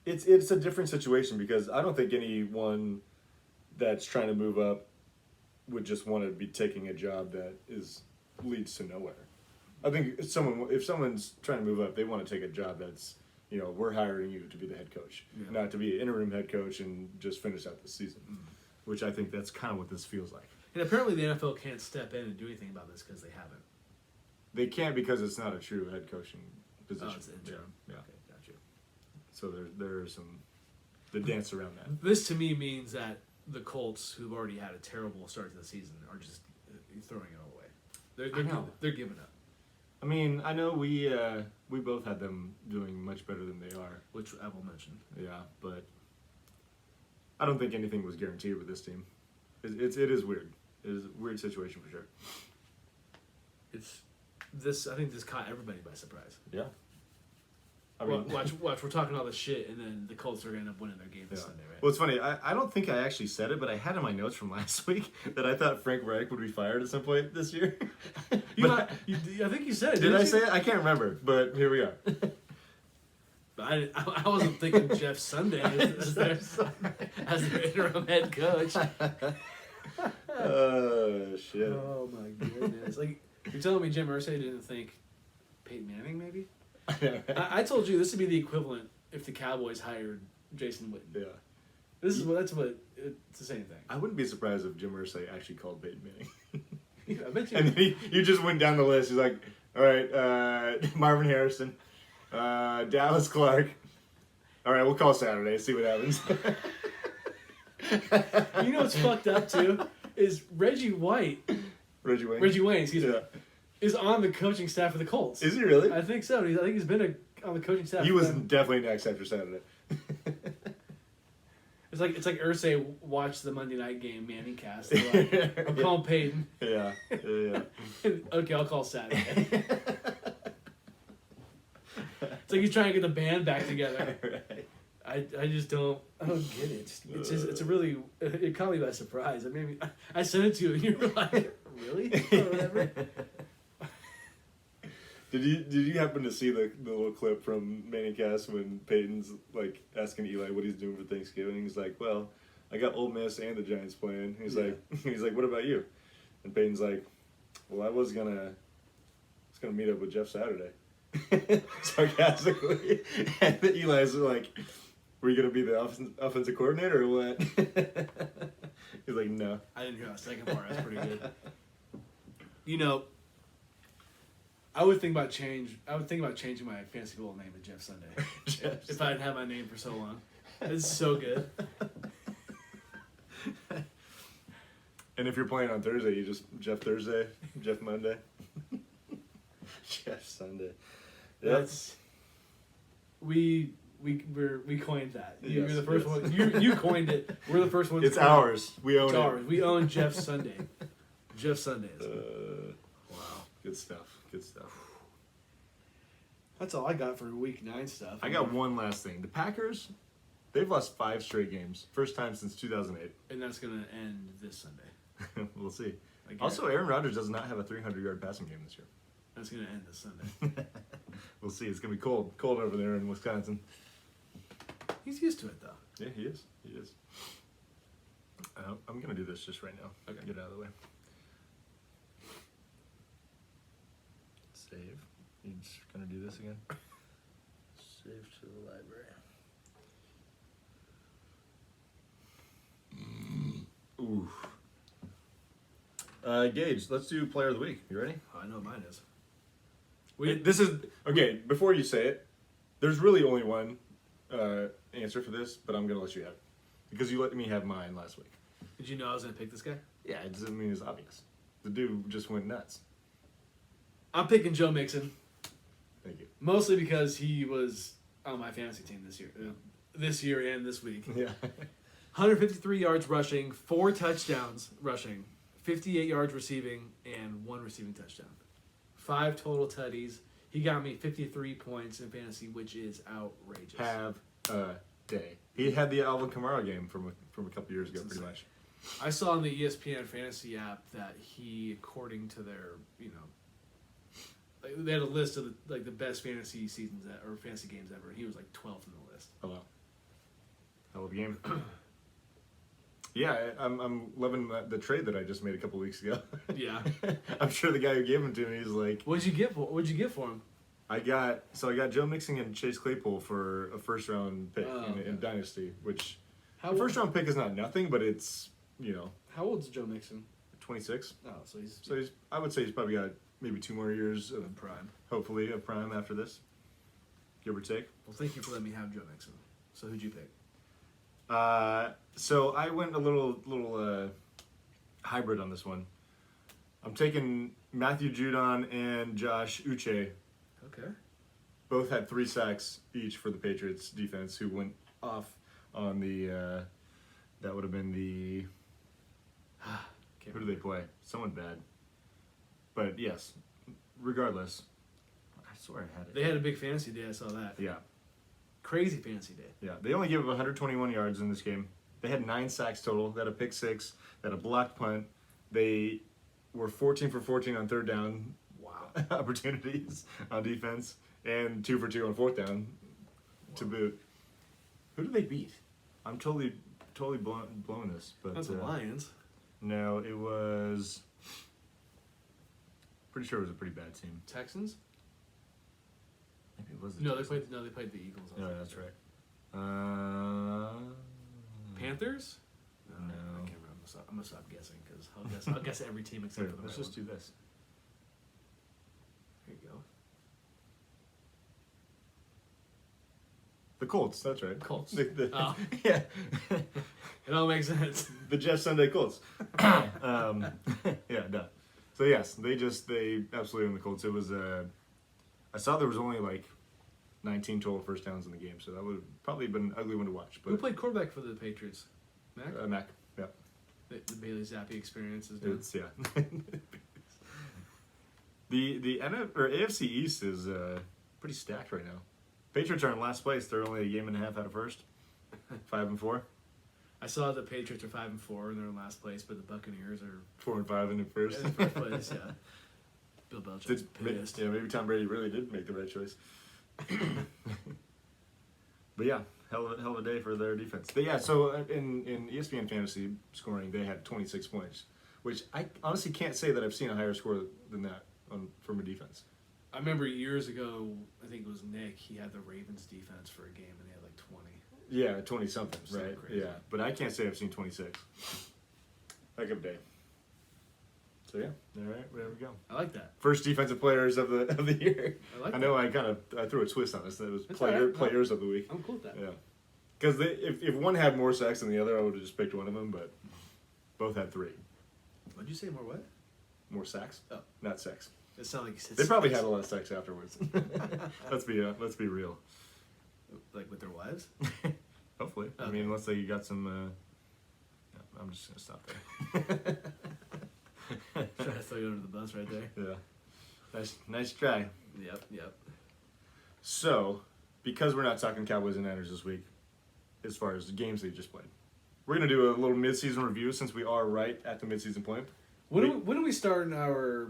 it's a different situation because I don't think anyone that's trying to move up would just want to be taking a job that leads to nowhere. I think if someone's trying to move up, they want to take a job that's, we're hiring you to be the head coach, Yeah. not to be an interim head coach and just finish out the season, which I think that's kind of what this feels like. And apparently the NFL can't step in and do anything about this because they haven't. They can't because it's not a true head coaching position. Oh, it's interim. Yeah. Okay, got you. So there's the dance around that. This to me means that the Colts, who've already had a terrible start to the season, are just throwing it all away. I know. They're giving up, I mean, I know we both had them doing much better than they are. which I will mention. Yeah, but I don't think anything was guaranteed with this team. It is weird. It is a weird situation for sure. I think this caught everybody by surprise. Yeah. I Well, mean, watch. We're talking all this shit, and then the Colts are going to end up winning their game this yeah. Sunday, right? Well, it's funny. I don't think I actually said it, but I had in my notes from last week that I thought Frank Reich would be fired at some point this year. But I think you said it. did didn't I you? say it? I can't remember, but here we are. I wasn't thinking Jeff Sunday as their interim head coach. Oh, shit. Oh my goodness! Like you're telling me, Jim Irsay didn't think Peyton Manning maybe? I told you this would be the equivalent if the Cowboys hired Jason Witten. Yeah. It's the same thing. I wouldn't be surprised if Jim Irsay actually called Peyton Manning. Yeah, I bet you. And then you just went down the list. He's like, all right, Marvin Harrison, Dallas Clark. All right, we'll call Saturday, see what happens. You know what's fucked up too is Reggie Wayne, excuse me, Yeah. is on the coaching staff of the Colts. Is he really? I think so. I think he's been on the coaching staff. He for was them. definitely next after Saturday. It's like Irsay watched the Monday night game Manning cast. They're like, I'm calling Peyton. Yeah. Okay, I'll call Saturday. It's like he's trying to get the band back together. Right. I just don't get it. It's a really it caught me by surprise. I sent it to you and you were like, really? Or whatever. Did you happen to see the little clip from Manningcast when Peyton's like asking Eli what he's doing for Thanksgiving? He's like, well, I got Ole Miss and the Giants playing. He's like, what about you? And Peyton's like, well, I was gonna meet up with Jeff Saturday, sarcastically. And then Eli's like, were you gonna be the offensive coordinator or what? He's like, no. I didn't hear that second part. That's pretty good. You know, I would think about changing my fantasy football name to Jeff Sunday. if I had had my name for so long. It's so good. And if you're playing on Thursday, you just Jeff Thursday, Jeff Monday, Jeff Sunday. That's we coined that. You're Yes, the first yes. one. You coined it. We're the first ones. It's to coin it. ours. We own It's it. ours. We own Jeff Sunday. Jeff Sundays. Wow. Good stuff. Good stuff. That's all I got for week 9 stuff. I got one last thing. The Packers, they've lost 5 straight games. First time since 2008. And that's gonna end this Sunday. We'll see. Again. Also, Aaron Rodgers does not have a 300-yard passing game this year. That's gonna end this Sunday. We'll see. It's gonna be cold over there in Wisconsin. He's used to it though. Yeah, he is. He is. I'm gonna do this just right now. Okay. Get out of the way. Save. You just gonna do this again? Save to the library. Ooh. Gage, let's do player of the week. You ready? Oh, I know mine is. This is okay. Before you say it, there's really only one answer for this, but I'm gonna let you have it because you let me have mine last week. Did you know I was gonna pick this guy? Yeah, it doesn't mean it's obvious. The dude just went nuts. I'm picking Joe Mixon. Thank you. Mostly because he was on my fantasy team this year and this week. Yeah. 153 yards rushing, 4 touchdowns rushing, 58 yards receiving, and 1 receiving touchdown. 5 total tutties. He got me 53 points in fantasy, which is outrageous. Have a day. He had the Alvin Kamara game from a couple years ago, That's pretty insane. much. I saw on the ESPN fantasy app that he, according to their, they had a list of the best fantasy seasons or fantasy games ever. He was like 12th in the list. Oh wow. Hell of a game. Yeah, I'm loving the trade that I just made a couple weeks ago. Yeah. I'm sure the guy who gave him to me is like, What'd you get for him? I got Joe Mixon and Chase Claypool for a first round pick in okay. Dynasty, which How first round pick is not nothing, but it's How old's Joe Mixon? 26. Oh, so he's I would say he's probably got maybe 2 more years of in prime. hopefully of prime after this, give or take. Well, thank you for letting me have Joe Mixon. So who'd you pick? So I went a little hybrid on this one. I'm taking Matthew Judon and Josh Uche. Okay. Both had 3 sacks each for the Patriots defense, who went off on the. That would have been the. Who do they play? Someone bad. But yes, regardless, I swear I had it. They had a big fantasy day. I saw that. Yeah. Crazy fantasy day. Yeah, they only gave up 121 yards in this game. They had 9 sacks total. They had a pick 6. They had a blocked punt. They were 14 for 14 on 3rd down opportunities on defense, and 2 for 2 on 4th down to boot. Who did they beat? I'm totally blowing this, but That's the Lions. no, it was. Pretty sure it was a pretty bad team. Texans? Maybe it was. The No, they Texans. played the Eagles. No, that's right. Panthers? No. I can't remember. I'm gonna stop guessing because I'll guess every team except Here, for the let's right just one. do this. Here you go. The Colts, that's right. Colts. Yeah. It all makes sense. The Jeff Sunday Colts. Yeah, no. So yes, they absolutely own the Colts. It was I saw there was only like 19 total first downs in the game, so that would have probably been an ugly one to watch. But Who played quarterback for the Patriots? Mac? Mac, yeah. The Bailey Zappi experience is done. It's the AFC East is pretty stacked right now. Patriots are in last place. They're only a game and a half out of first. 5-4. I saw the Patriots are 5-4 and they're in last place, but the Buccaneers are 4-5 in the first. in first place. Yeah. Bill Belichick's pissed. Maybe Tom Brady really did make the right choice. But yeah, hell of a day for their defense. But yeah, so in ESPN fantasy scoring, they had 26 points, which I honestly can't say that I've seen a higher score than that from a defense. I remember years ago, I think it was Nick, he had the Ravens defense for a game and they had like 20. Yeah, 20 something, Something right? crazy. Yeah, but I can't say I've seen 26. Heck of a day. So yeah, all right, there we go. I like that. First defensive players of the year. I like I know I threw a twist on this. That was That's all right. players of the week. I'm cool with that. Yeah, because if one had more sacks than the other, I would have just picked one of them. But both had 3. What'd you say? More what? More sacks. Oh. Not sex. It sounded like you said They probably sex. had a lot of sex afterwards. Let's be real. Like with their wives? Hopefully. I Okay. mean, unless they got some. Yeah, I'm just gonna stop there. Trying to throw you under the bus right there. Yeah. Nice try. Yep. So, because we're not talking Cowboys and Niners this week, as far as the games they just played, we're gonna do a little mid-season review since we are right at the mid-season point. When do we start in our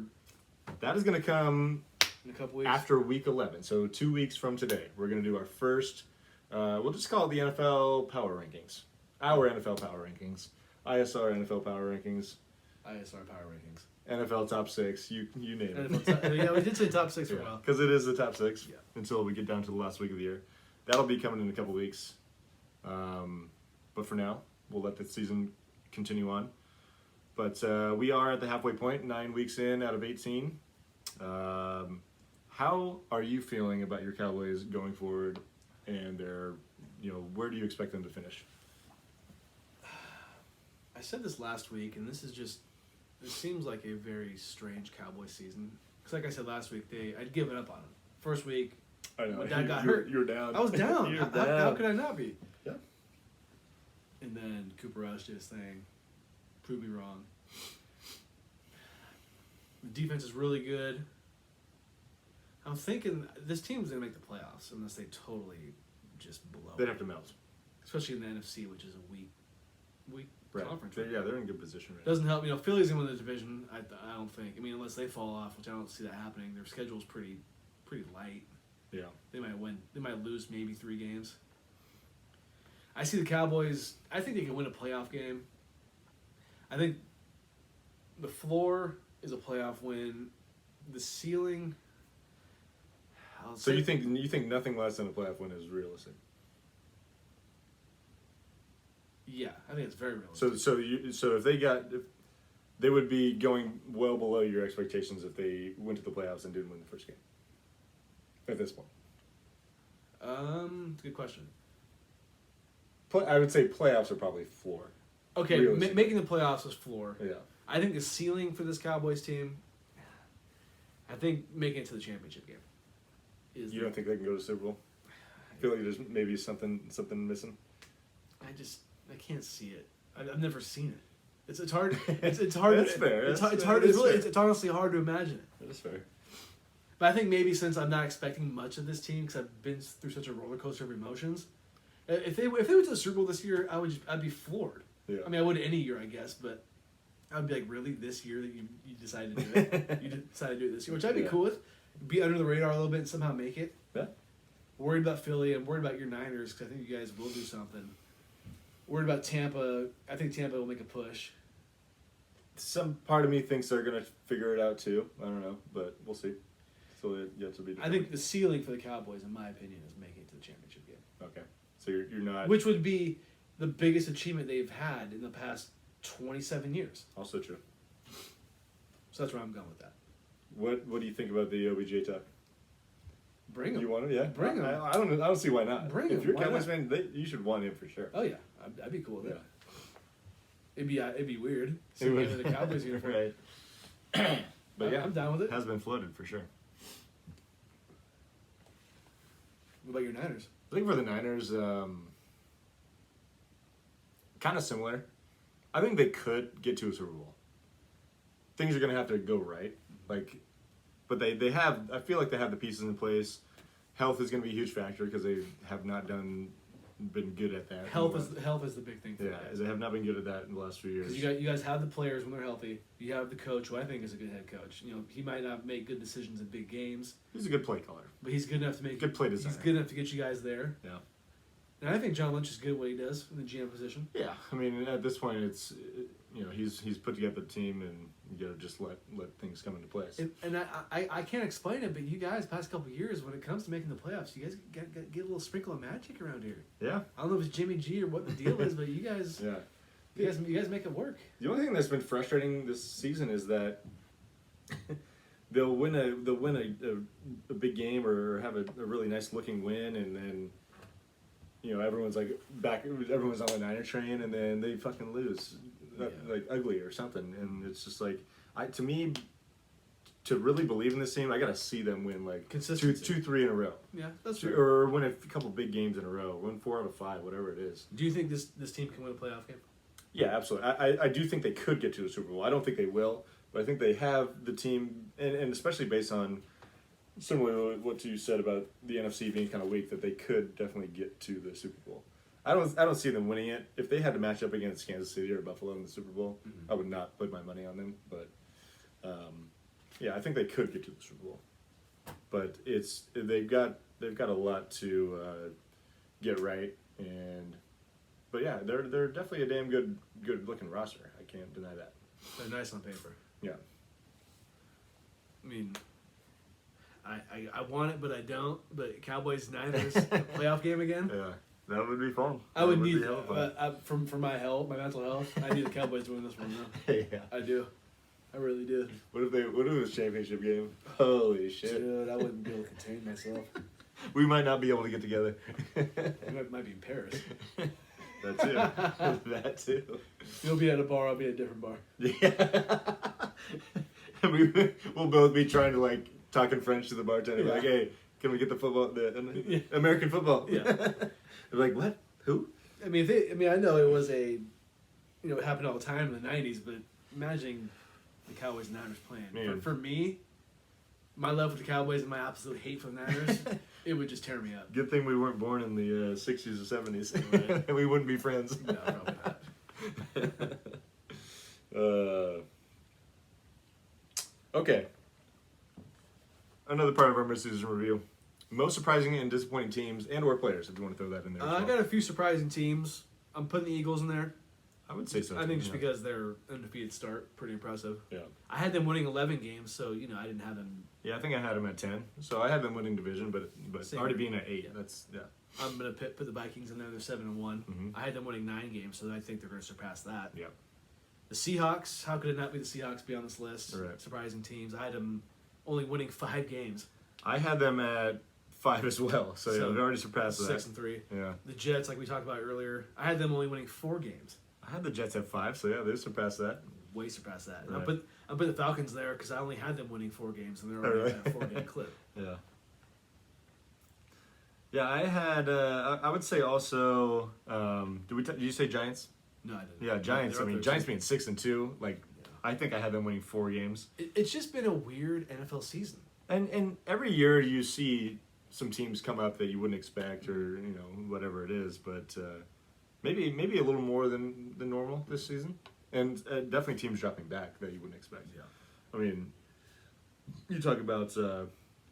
That is gonna come in a couple weeks? after week 11. So 2 weeks from today, we're gonna do our first. We'll just call it the NFL Power Rankings. Our NFL Power Rankings. ISR NFL Power Rankings. ISR Power Rankings. NFL Top 6. You name it. Yeah, we did say top 6 for a while. Because it is the top 6 Yeah. until we get down to the last week of the year. That'll be coming in a couple weeks. But for now, we'll let the season continue on. But we are at the halfway point, 9 weeks in out of 18. How are you feeling about your Cowboys going forward, and where do you expect them to finish? I said this last week, and it seems like a very strange Cowboy season. Because like I said last week, I'd given up on them. First week, I know. my dad got hurt. You were down. I was down. You were How could I not be? Yeah. And then Cooper Rush did his thing. Proved me wrong. The defense is really good. I'm thinking this team's going to make the playoffs unless they totally just blow They'd it. have to melt. Especially in the NFC, which is a weak Right. conference. They're in a good position right Doesn't help. Philly's going to win the division. I don't think. I mean, unless they fall off, which I don't see that happening. Their schedule's pretty light. now. Yeah. They might win. They might lose maybe 3 games. I see the Cowboys. I think they can win a playoff game. I think the floor is a playoff win. The ceiling. So you think nothing less than a playoff win is realistic? Yeah, I think it's very realistic. So if they would be going well below your expectations if they went to the playoffs and didn't win the first game. At this point. It's a good question. I would say playoffs are probably floor. Okay, Realistic. making the playoffs is floor. Yeah. I think the ceiling for this Cowboys team, I think making it to the championship game. You don't think they can go to the Super Bowl? I feel like there's maybe something missing. I can't see it. I've never seen it. It's hard. It's hard. That's fair. It's That's hard. fair. It's honestly hard to imagine it. That is fair. But I think maybe since I'm not expecting much of this team because I've been through such a roller coaster of emotions, if they went to the Super Bowl this year, I'd be floored. Yeah. I mean, I would any year, I guess, but I'd be like, really, this year that you decided to do it? You decided to do it this year, which I'd be cool with. Be under the radar a little bit and somehow make it. Yeah. Worried about Philly. I'm worried about your Niners because I think you guys will do something. Worried about Tampa. I think Tampa will make a push. Some part of me thinks they're gonna figure it out too. I don't know, but we'll see. So yet to be determined. I think the ceiling for the Cowboys, in my opinion, is making it to the championship game. Okay. So you're not. Which would be the biggest achievement they've had in the past 27 years. Also true. So that's where I'm going with that. What do you think about the OBJ talk? Bring them. You want him? Yeah. Bring him. I don't see why not. Bring if him. you're a Why Cowboys not? fan, you should want him for sure. Oh yeah, I'd be cool with it. Yeah. It'd be weird. Seeing him in the Cowboys uniform. Right. But yeah, I'm down with it. has been floated for sure. What about your Niners? I think for the Niners, kind of similar. I think they could get to a Super Bowl. Things are going to have to go right, but they have. I feel like they have the pieces in place. Health is going to be a huge factor because they have not been good at that. Health is the big thing for Yeah, guys. they have not been good at that in the last few years. Because you guys have the players when they're healthy. You have the coach, who I think is a good head coach. He might not make good decisions in big games, He's a good play caller. but he's good enough to make Good play designer. He's good enough to get you guys there. Yeah. And I think John Lynch is good at what he does in the GM position. Yeah, I mean, at this point, it's he's put together the team, and you gotta just let things come into place. And I can't explain it, but you guys, past couple of years, when it comes to making the playoffs, you guys get a little sprinkle of magic around here. Yeah, I don't know if it's Jimmy G or what the deal is, but you guys, yeah. You guys make it work. The only thing that's been frustrating this season is that they'll win a big game or have a really nice looking win, and then everyone's like everyone's on the Niner train, and then they fucking lose like ugly or something, and it's just like to me. To really believe in this team, I gotta see them win like two, 3 in a row. Yeah, that's true. Or win a couple big games in a row. Win 4 out of 5, whatever it is. Do you think this team can win a playoff game? Yeah, absolutely. I do think they could get to the Super Bowl. I don't think they will, but I think they have the team, and especially based on similarly what you said about the NFC being kind of weak, that they could definitely get to the Super Bowl. I don't see them winning it. If they had to match up against Kansas City or Buffalo in the Super Bowl, I would not put my money on them. But yeah, I think they could get to the Super Bowl. But they've got a lot to get right, but yeah, they're definitely a damn good looking roster. I can't deny that. They're nice on paper. Yeah. I mean, I want it, but I don't. But Cowboys Niners playoff game again. Yeah, that would be fun. I would need for my health, my mental health. I need the Cowboys to win this one though. Yeah, I do. I really do. What if it was a championship game? Holy shit! Dude, I wouldn't be able to contain myself. We might not be able to get together. Might be in Paris. That too. That too. You'll be at a bar. I'll be at a different bar. Yeah. And we'll both be trying to like talk in French to the bartender. Yeah. Like, hey, can we get the American football? Yeah. They're like, what? Who? I mean, I know it was it happened all the time in the '90s, but imagining the Cowboys and Niners playing. For me, my love for the Cowboys and my absolute hate for the Niners, it would just tear me up. Good thing we weren't born in the 60s or 70s. Right. We wouldn't be friends. No, probably not. Okay. Another part of our mid-season review. Most surprising and disappointing teams and or players, if you want to throw that in there. I got a few surprising teams. I'm putting the Eagles in there. I would say so. I think just because they're undefeated start, pretty impressive. Yeah. I had them winning 11 games, so I didn't have them. Yeah, I think I had them at 10. So I had them winning division, but already being at 8, that's I'm gonna put the Vikings in there. They're 7-1. I had them winning 9 games, so I think they're gonna surpass that. Yeah. The Seahawks. How could it not be the Seahawks be on this list? Right. Surprising teams. I had them only winning 5 games. I had them at 5 as well, so they've already surpassed that. 6-3. Yeah. The Jets, like we talked about earlier, I had them only winning 4 games. I had the Jets at 5, so yeah, they surpassed that. Way surpassed that. Right. I put the Falcons there because I only had them winning 4 games, and they're already at a 4-game clip. Yeah. Yeah, I had. I would say also. Did you say Giants? No, I didn't. Yeah, Giants. I mean, Giants being 6-2. Like, I think I had them winning 4 games. It's just been a weird NFL season. And every year you see some teams come up that you wouldn't expect, or whatever it is. But maybe a little more than normal this season, and definitely teams dropping back that you wouldn't expect. Yeah. I mean, you talk about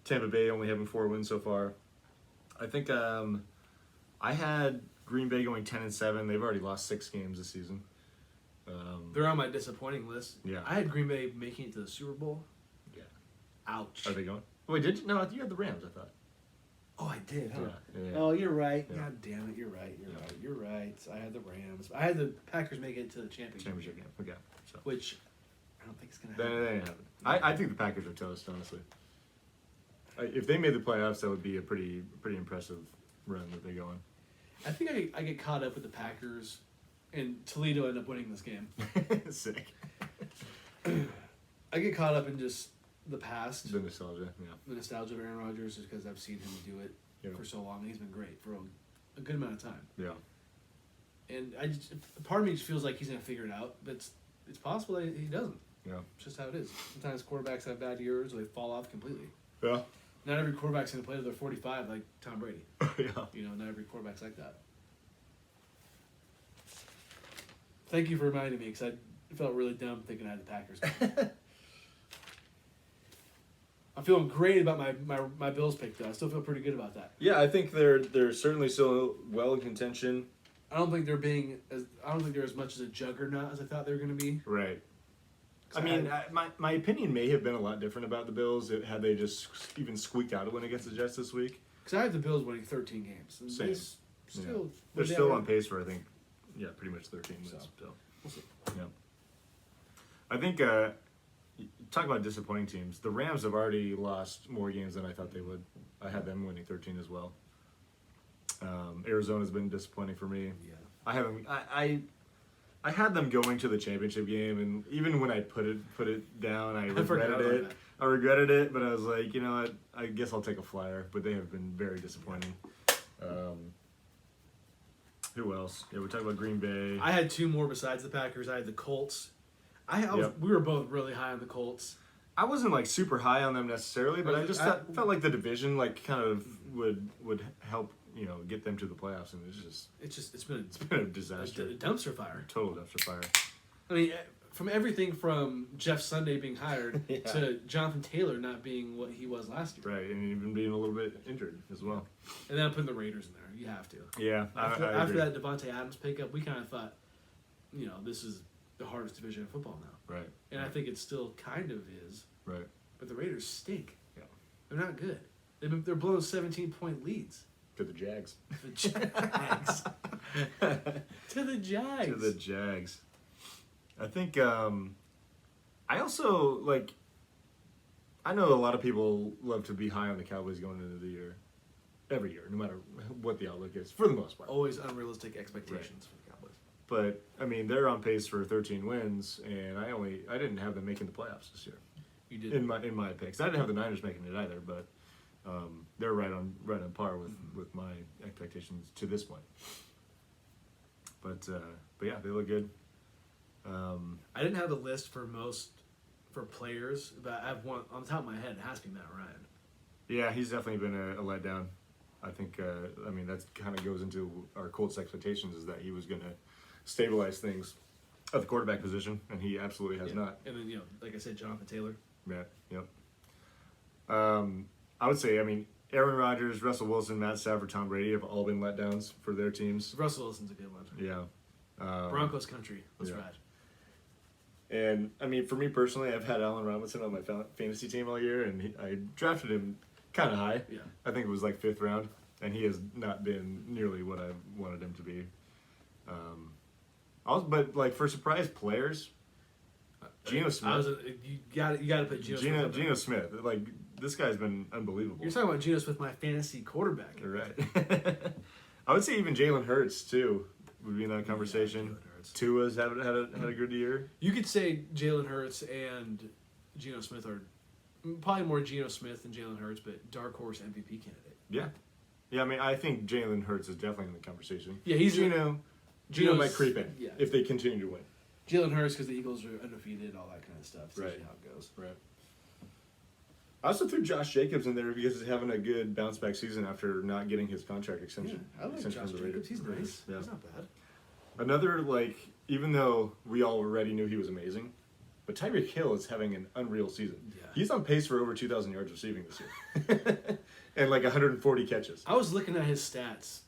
Tampa Bay only having 4 wins so far. I think I had Green Bay going 10-7. They've already lost 6 games this season. They're on my disappointing list. Yeah. I had Green Bay making it to the Super Bowl. Yeah. Ouch. Are they going? Wait, did you? No, you had the Rams, I thought. Oh, I did, huh? Yeah. Oh, you're right. Yeah. God damn it, you're right. You're right. I had the Rams. I had the Packers make it to the championship game. Okay. So. which I don't think it's gonna That happen. ain't happening. I think the Packers are toast, honestly. If they made the playoffs, that would be a pretty impressive run that they go on. I think I get caught up with the Packers, and Toledo end up winning this game. Sick. I get caught up in just the past, The nostalgia, yeah. the nostalgia of Aaron Rodgers, just because I've seen him do it Yeah. for so long. And he's been great for a good amount of time. Yeah. And part of me just feels like he's gonna figure it out, but it's possible that he doesn't. Yeah. It's just how it is. Sometimes quarterbacks have bad years or they fall off completely. Yeah. Not every quarterback's gonna play till they're 45 like Tom Brady. Yeah. Not every quarterback's like that. Thank you for reminding me, because I felt really dumb thinking I had the Packers. I'm feeling great about my Bills pick, though. I still feel pretty good about that. Yeah, I think they're certainly still well in contention. I don't think they're as much as a juggernaut as I thought they were going to be. Right. I mean, my opinion may have been a lot different about the Bills had they just even squeaked out a win against the Jets this week. Because I have the Bills winning 13 games. And Same. Still, They're still on pace for, I think, pretty much 13 wins. So. We'll see. Yeah. I think, talk about disappointing teams. The Rams have already lost more games than I thought they would. I had them winning 13 as well. Arizona's been disappointing for me. Yeah. I haven't. I had them going to the championship game, and even when I put it down, I regretted it. I regretted it, but I was like, you know what? I guess I'll take a flyer. But they have been very disappointing. Who else? Yeah, we talked about Green Bay. I had two more besides the Packers. I had the Colts. We were both really high on the Colts. I wasn't like super high on them necessarily, but I just felt like the division like kind of would help, you know, get them to the playoffs, and it's been a disaster, a dumpster fire, total dumpster fire. I mean, from everything from Jeff Sunday being hired to Jonathan Taylor not being what he was last year, right, and even being a little bit injured as well. And then I'm putting the Raiders in there. You have to. Yeah, after that Devontae Adams pickup, we kind of thought, you know, this is the hardest division of football now. Right. And I think it still kind of is. Right. But the Raiders stink. Yeah. They're not good. They're blowing 17-point leads. To the Jags. The Jags. To the Jags. To the Jags. I think I also like. I know a lot of people love to be high on the Cowboys going into the year. Every year, no matter what the outlook is, for the most part. Always unrealistic expectations for the Cowboys. But I mean, they're on pace for 13 wins, and I didn't have them making the playoffs this year. You did in my picks. I didn't have the Niners making it either, but they're right on par with my expectations to this point. But yeah, they look good. I didn't have the list for players, but I have one on the top of my head. It has to be Matt Ryan. Yeah, he's definitely been a letdown. I think, I mean, that kind of goes into our Colts' expectations, is that he was going to stabilize things at the quarterback position, and he absolutely has not. And then, you know, like I said, Jonathan Taylor. Yeah, yep. I would say, I mean, Aaron Rodgers, Russell Wilson, Matt Stafford, Tom Brady have all been letdowns for their teams. Russell Wilson's a good one. Yeah. Broncos country. That's rad. And, I mean, for me personally, I've had Allen Robinson on my fantasy team all year, and I drafted him kind of high. Yeah. I think it was like 5th round, and he has not been nearly what I wanted him to be. But, like, for surprise players, Geno Smith. You got to put Geno Smith. Geno Smith. Like, this guy's been unbelievable. You're talking about Geno Smith, my fantasy quarterback. You're right. I would say even Jalen Hurts, too, would be in that conversation. Tua's had a good year. You could say Jalen Hurts and Geno Smith are probably more Geno Smith than Jalen Hurts, but dark horse MVP candidate. Yeah. Yeah, I mean, I think Jalen Hurts is definitely in the conversation. Yeah, he's Geno might creep in if they continue to win. Jalen Hurts, because the Eagles are undefeated, all that kind of stuff. That's right. usually how it goes. Right. I also threw Josh Jacobs in there because he's having a good bounce back season after not getting his contract extension. Yeah, I like Josh Jacobs. He's nice. Yeah. He's not bad. Another, like, even though we already knew he was amazing, but Tyreek Hill is having an unreal season. Yeah. He's on pace for over 2,000 yards receiving this year. And like 140 catches. I was looking at his stats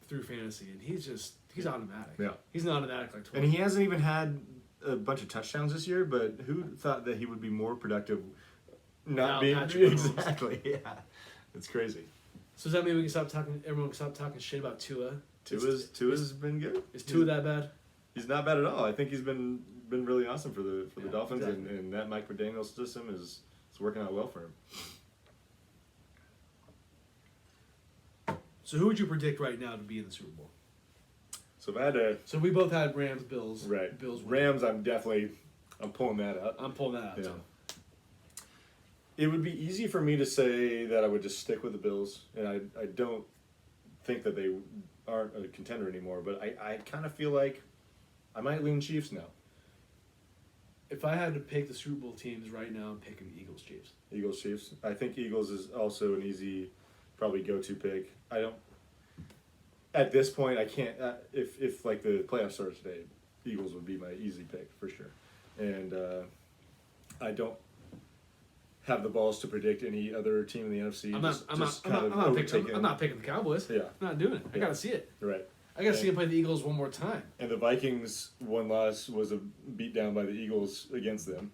through fantasy, and he's automatic. Yeah. He's an automatic like 20. And he hasn't even had a bunch of touchdowns this year, but who thought that he would be more productive not being exactly. Yeah. It's crazy. So does that mean we can stop talking everyone can stop talking shit about Tua? Tua's been good. Is Tua that bad? He's not bad at all. I think he's been really awesome for the Dolphins, exactly. and that Mike McDaniel's system is working out well for him. So who would you predict right now to be in the Super Bowl? So if I had to... So we both had Rams, Bills. Right. Bills. Rams, I'm pulling that out. I'm pulling that out, yeah. too. It would be easy for me to say that I would just stick with the Bills, and I don't think that they aren't a contender anymore, but I kind of feel like I might lean Chiefs now. If I had to pick the Super Bowl teams right now, I'm picking Eagles, Chiefs. Eagles, Chiefs. I think Eagles is also an easy, probably go-to pick. I don't... At this point, I can't... if like the playoffs started today, Eagles would be my easy pick for sure. And I don't have the balls to predict any other team in the NFC. I'm not picking the Cowboys. Yeah. I'm not doing it. I got to see it. Right. I got to see him play the Eagles one more time. And the Vikings' one loss was a beat down by the Eagles against them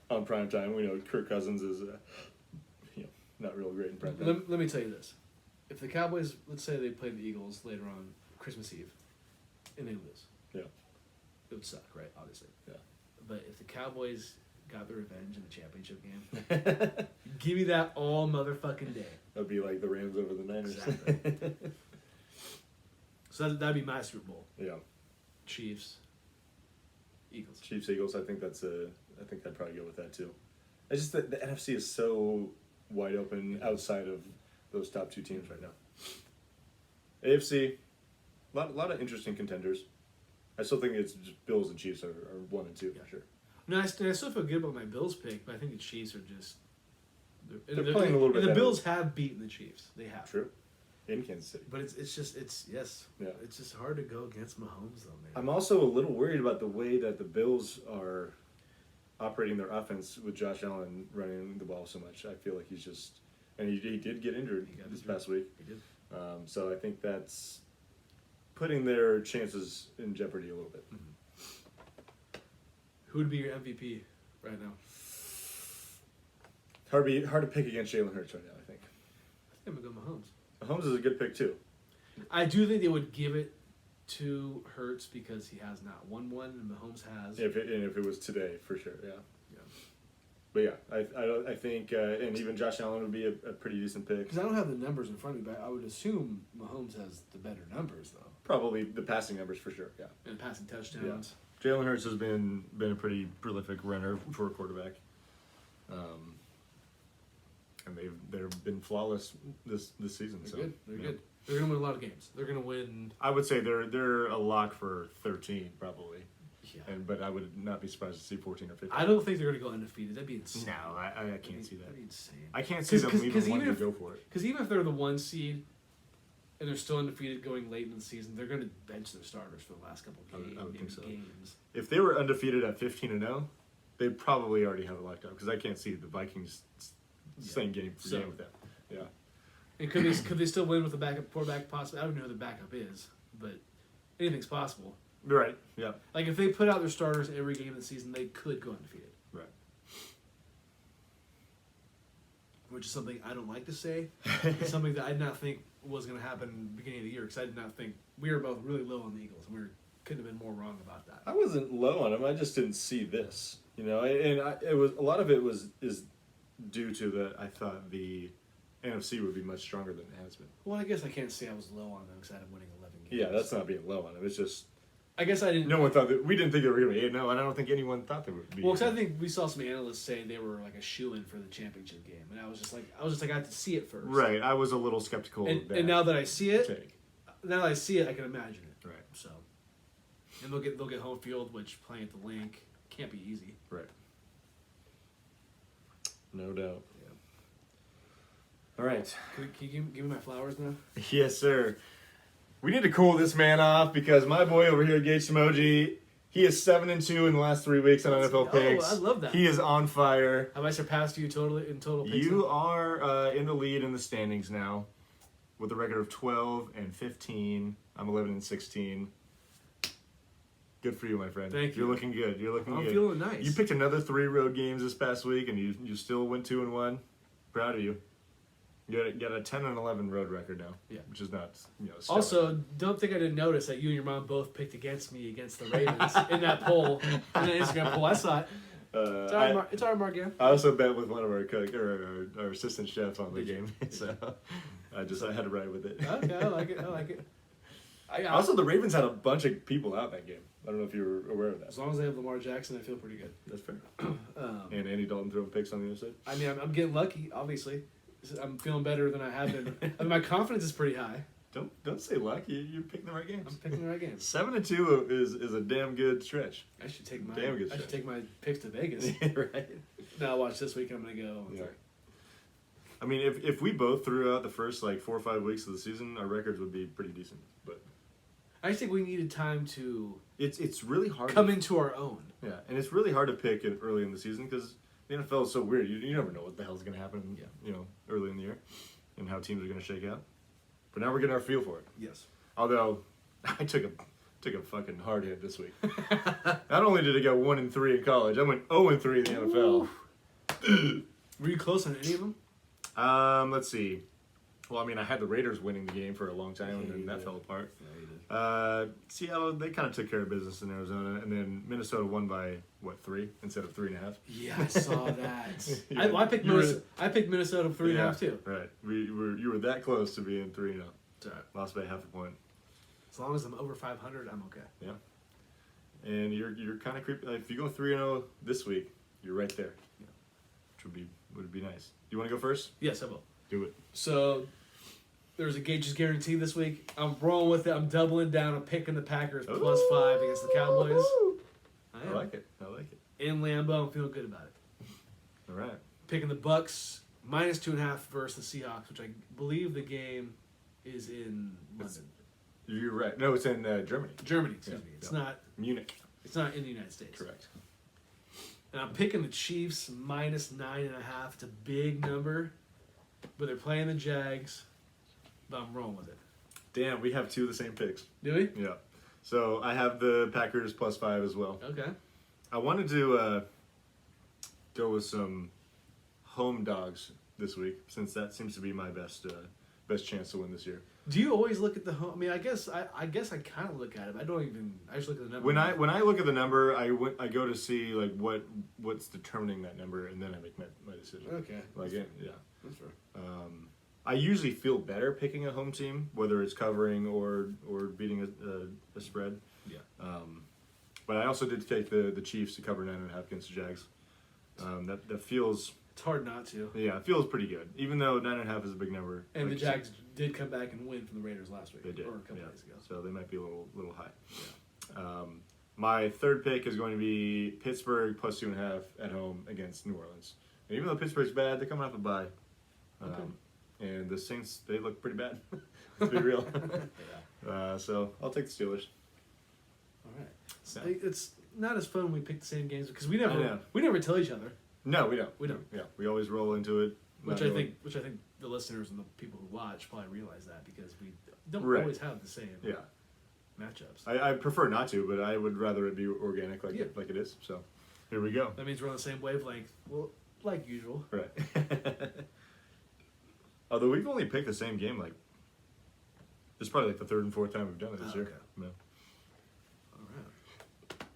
on prime time. We know Kirk Cousins is not real great in prime time. Let me tell you this. If the Cowboys, let's say they played the Eagles later on Christmas Eve, and they lose. Yeah. it would suck, right? Obviously. Yeah. But if the Cowboys got the revenge in the championship game, give me that all motherfucking day. That'd be like the Rams over the Niners. Exactly. So that'd be my Super Bowl. Yeah. Chiefs, Eagles. Chiefs, Eagles. I think I'd probably go with that too. It's just that the NFC is so wide open outside of those top two teams right now. AFC, a lot of interesting contenders. I still think it's just Bills and Chiefs are 1 and 2 for sure. No, I still feel good about my Bills pick, but I think the Chiefs are just. They're playing a little bit The better. Bills have beaten the Chiefs. They have. True. In Kansas City. But it's just it's just hard to go against Mahomes though, man. I'm also a little worried about the way that the Bills are operating their offense with Josh Allen running the ball so much. I feel like he's just, and he did get injured this past week. He did. So I think that's putting their chances in jeopardy a little bit. Who would be your MVP right now? Hard to pick against Jalen Hurts right now, I think. I think I'm gonna go Mahomes. Mahomes is a good pick too. I do think they would give it to Hurts because he has not won one, and Mahomes has. If it was today, for sure, yeah. Yeah. But yeah, I think, and even Josh Allen would be a pretty decent pick. Because I don't have the numbers in front of me, but I would assume Mahomes has the better numbers though. Probably the passing numbers for sure, yeah. And passing touchdowns. Jalen Hurts has been a pretty prolific runner for a quarterback. And they've been flawless this season. They're so good. They're good. They're gonna win a lot of games. They're gonna win. I would say they're a lock for 13 probably. Yeah. But I would not be surprised to see 14 or 15. I don't think they're gonna go undefeated. That'd be insane. No, I can't see that. That'd be insane. I can't see them even wanting to if, go for it. Because even if they're the 1 seed and they're still undefeated going late in the season, they're gonna bench their starters for the last couple I would think so. games. If they were undefeated at 15-0, they probably already have it locked up because I can't see the Vikings staying game for game with them. Yeah. And could they still win with a backup quarterback? Possibly. I don't know who the backup is, but anything's possible. Right. Yeah. Like if they put out their starters every game of the season, they could go undefeated. Right. Which is something I don't like to say. It's something that I did not think was going to happen in the beginning of the year because I did not think we were both really low on the Eagles and couldn't have been more wrong about that. I wasn't low on them. I just didn't see this. It was a lot of it is due to that I thought the NFC would be much stronger than it has been. Well, I guess I can't say I was low on them because I had them winning 11 games. Yeah, that's not being low on them. It's just I guess I didn't. no one thought that we didn't think they were going to be 8-0, and I don't think anyone thought they would be. Well, because I think we saw some analysts say they were like a shoo-in for the championship game, and I was just like, I had to see it first. Right, I was a little skeptical of that. And now that I see it, take. I can imagine it. Right. So, and they'll get home field, which playing at the Link can't be easy. Right. No doubt. Yeah. All right. Can you give me my flowers now? Yes, sir. We need to cool this man off because my boy over here, Gage Emoji, he is 7-2 in the last 3 weeks on NFL picks. I love that. He is on fire. Have I surpassed you in total picks? You are in the lead in the standings now with a record of 12-15. I'm 11-16. Good for you, my friend. Thank you. You're looking good. I'm feeling nice. You picked another 3 road games this past week, and you still went 2-1. Proud of you. You got a 10-11 road record now. Yeah. Which is not, stellar. Also, don't think I didn't notice that you and your mom both picked against me against the Ravens in that poll, in that Instagram poll. I saw it. It's our mark, yeah. I also bet with one of our cook or our assistant chef on the game, so I had to ride with it. Okay, I like it. Also, the Ravens had a bunch of people out that game. I don't know if you were aware of that. As long as they have Lamar Jackson, I feel pretty good. That's fair. And Andy Dalton throwing picks on the other side. I mean, I'm getting lucky, obviously. I'm feeling better than I have been. I mean, my confidence is pretty high. Don't say luck. You're picking the right games. I'm picking the right games. 7-2 is a damn good stretch. I should take my Damn good I should stretch. take my picks to Vegas. Right. Now watch this week. I'm gonna go. Yeah. I mean, if we both threw out the first 4 or 5 weeks of the season, our records would be pretty decent. But I just think we needed time to it's really hard come into our own. Yeah, and it's really hard to pick it early in the season because the NFL is so weird. You never know what the hell's going to happen. Early in the year, and how teams are going to shake out. But now we're getting our feel for it. Yes. Although I took a fucking hard hit this week. Not only did I go 1-3 in college, I went 0-3 in the NFL. Were you close on any of them? Let's see. Well, I mean, I had the Raiders winning the game for a long time, and then that fell apart. Yeah, you did. Seattle, they kind of took care of business in Arizona, and then Minnesota won by, 3 instead of 3.5? Yeah, I saw that. Yeah. I picked You were- Minnesota. I picked Minnesota 3.5 too. Right. You were that close to being 3-0. It's all right. Lost by half a point. As long as I'm over 500, I'm okay. Yeah. And you're kind of creepy. If you go 3-0 this week, you're right there. Yeah. Which would be nice. You want to go first? Yes, I will. Do it. So there's a Gage's guarantee this week. I'm rolling with it. I'm doubling down. I'm picking the Packers +5 against the Cowboys. I like it. In Lambeau, I'm feeling good about it. All right. Picking the Bucks -2.5 versus the Seahawks, which I believe the game is in London. You're right. No, it's in Germany. Germany, excuse me. It's Yeah. not. Munich. It's not in the United States. Correct. And I'm picking the Chiefs -9.5. It's a big number, but they're playing the Jags. But I'm rolling with it. Damn, we have 2 of the same picks. Do we? Yeah. So I have the Packers +5 as well. Okay. I wanted to go with some home dogs this week, since that seems to be my best chance to win this year. Do you always look at the home? I mean, I guess I kind of look at it. But I don't even. I just look at the number. When I look at the number, I go to see like what's determining that number, and then I make my decision. Okay. Like yeah. That's fair. I usually feel better picking a home team, whether it's covering or beating a spread. Yeah. But I also did take the Chiefs to cover 9.5 against the Jags. That feels It's hard not to. it feels pretty good, even though 9.5 is a big number. And Like the Jags did come back and win from the Raiders last week. They did, Or a couple days ago. So they might be a little high. My third pick is going to be Pittsburgh +2.5 at home against New Orleans. And even though Pittsburgh's bad, they're coming off a bye. Okay. And the Saints, they look pretty bad. Let's be real. Yeah. So I'll take the Steelers. All right. Yeah. It's not as fun when we pick the same games because we I know. never tell each other, No, we don't. We don't. Yeah, we always roll into it. which not I knowing- think the listeners and the people who watch probably realize that because we don't Right. always have the same Yeah. matchups. I prefer not to, but I would rather it be organic like Yeah. like it is. So here we go. That means we're on the same wavelength. Well, like usual. Right. Although we've only picked the same game like this is probably like the third and fourth time we've done it this Oh, year. okay. Yeah. All right.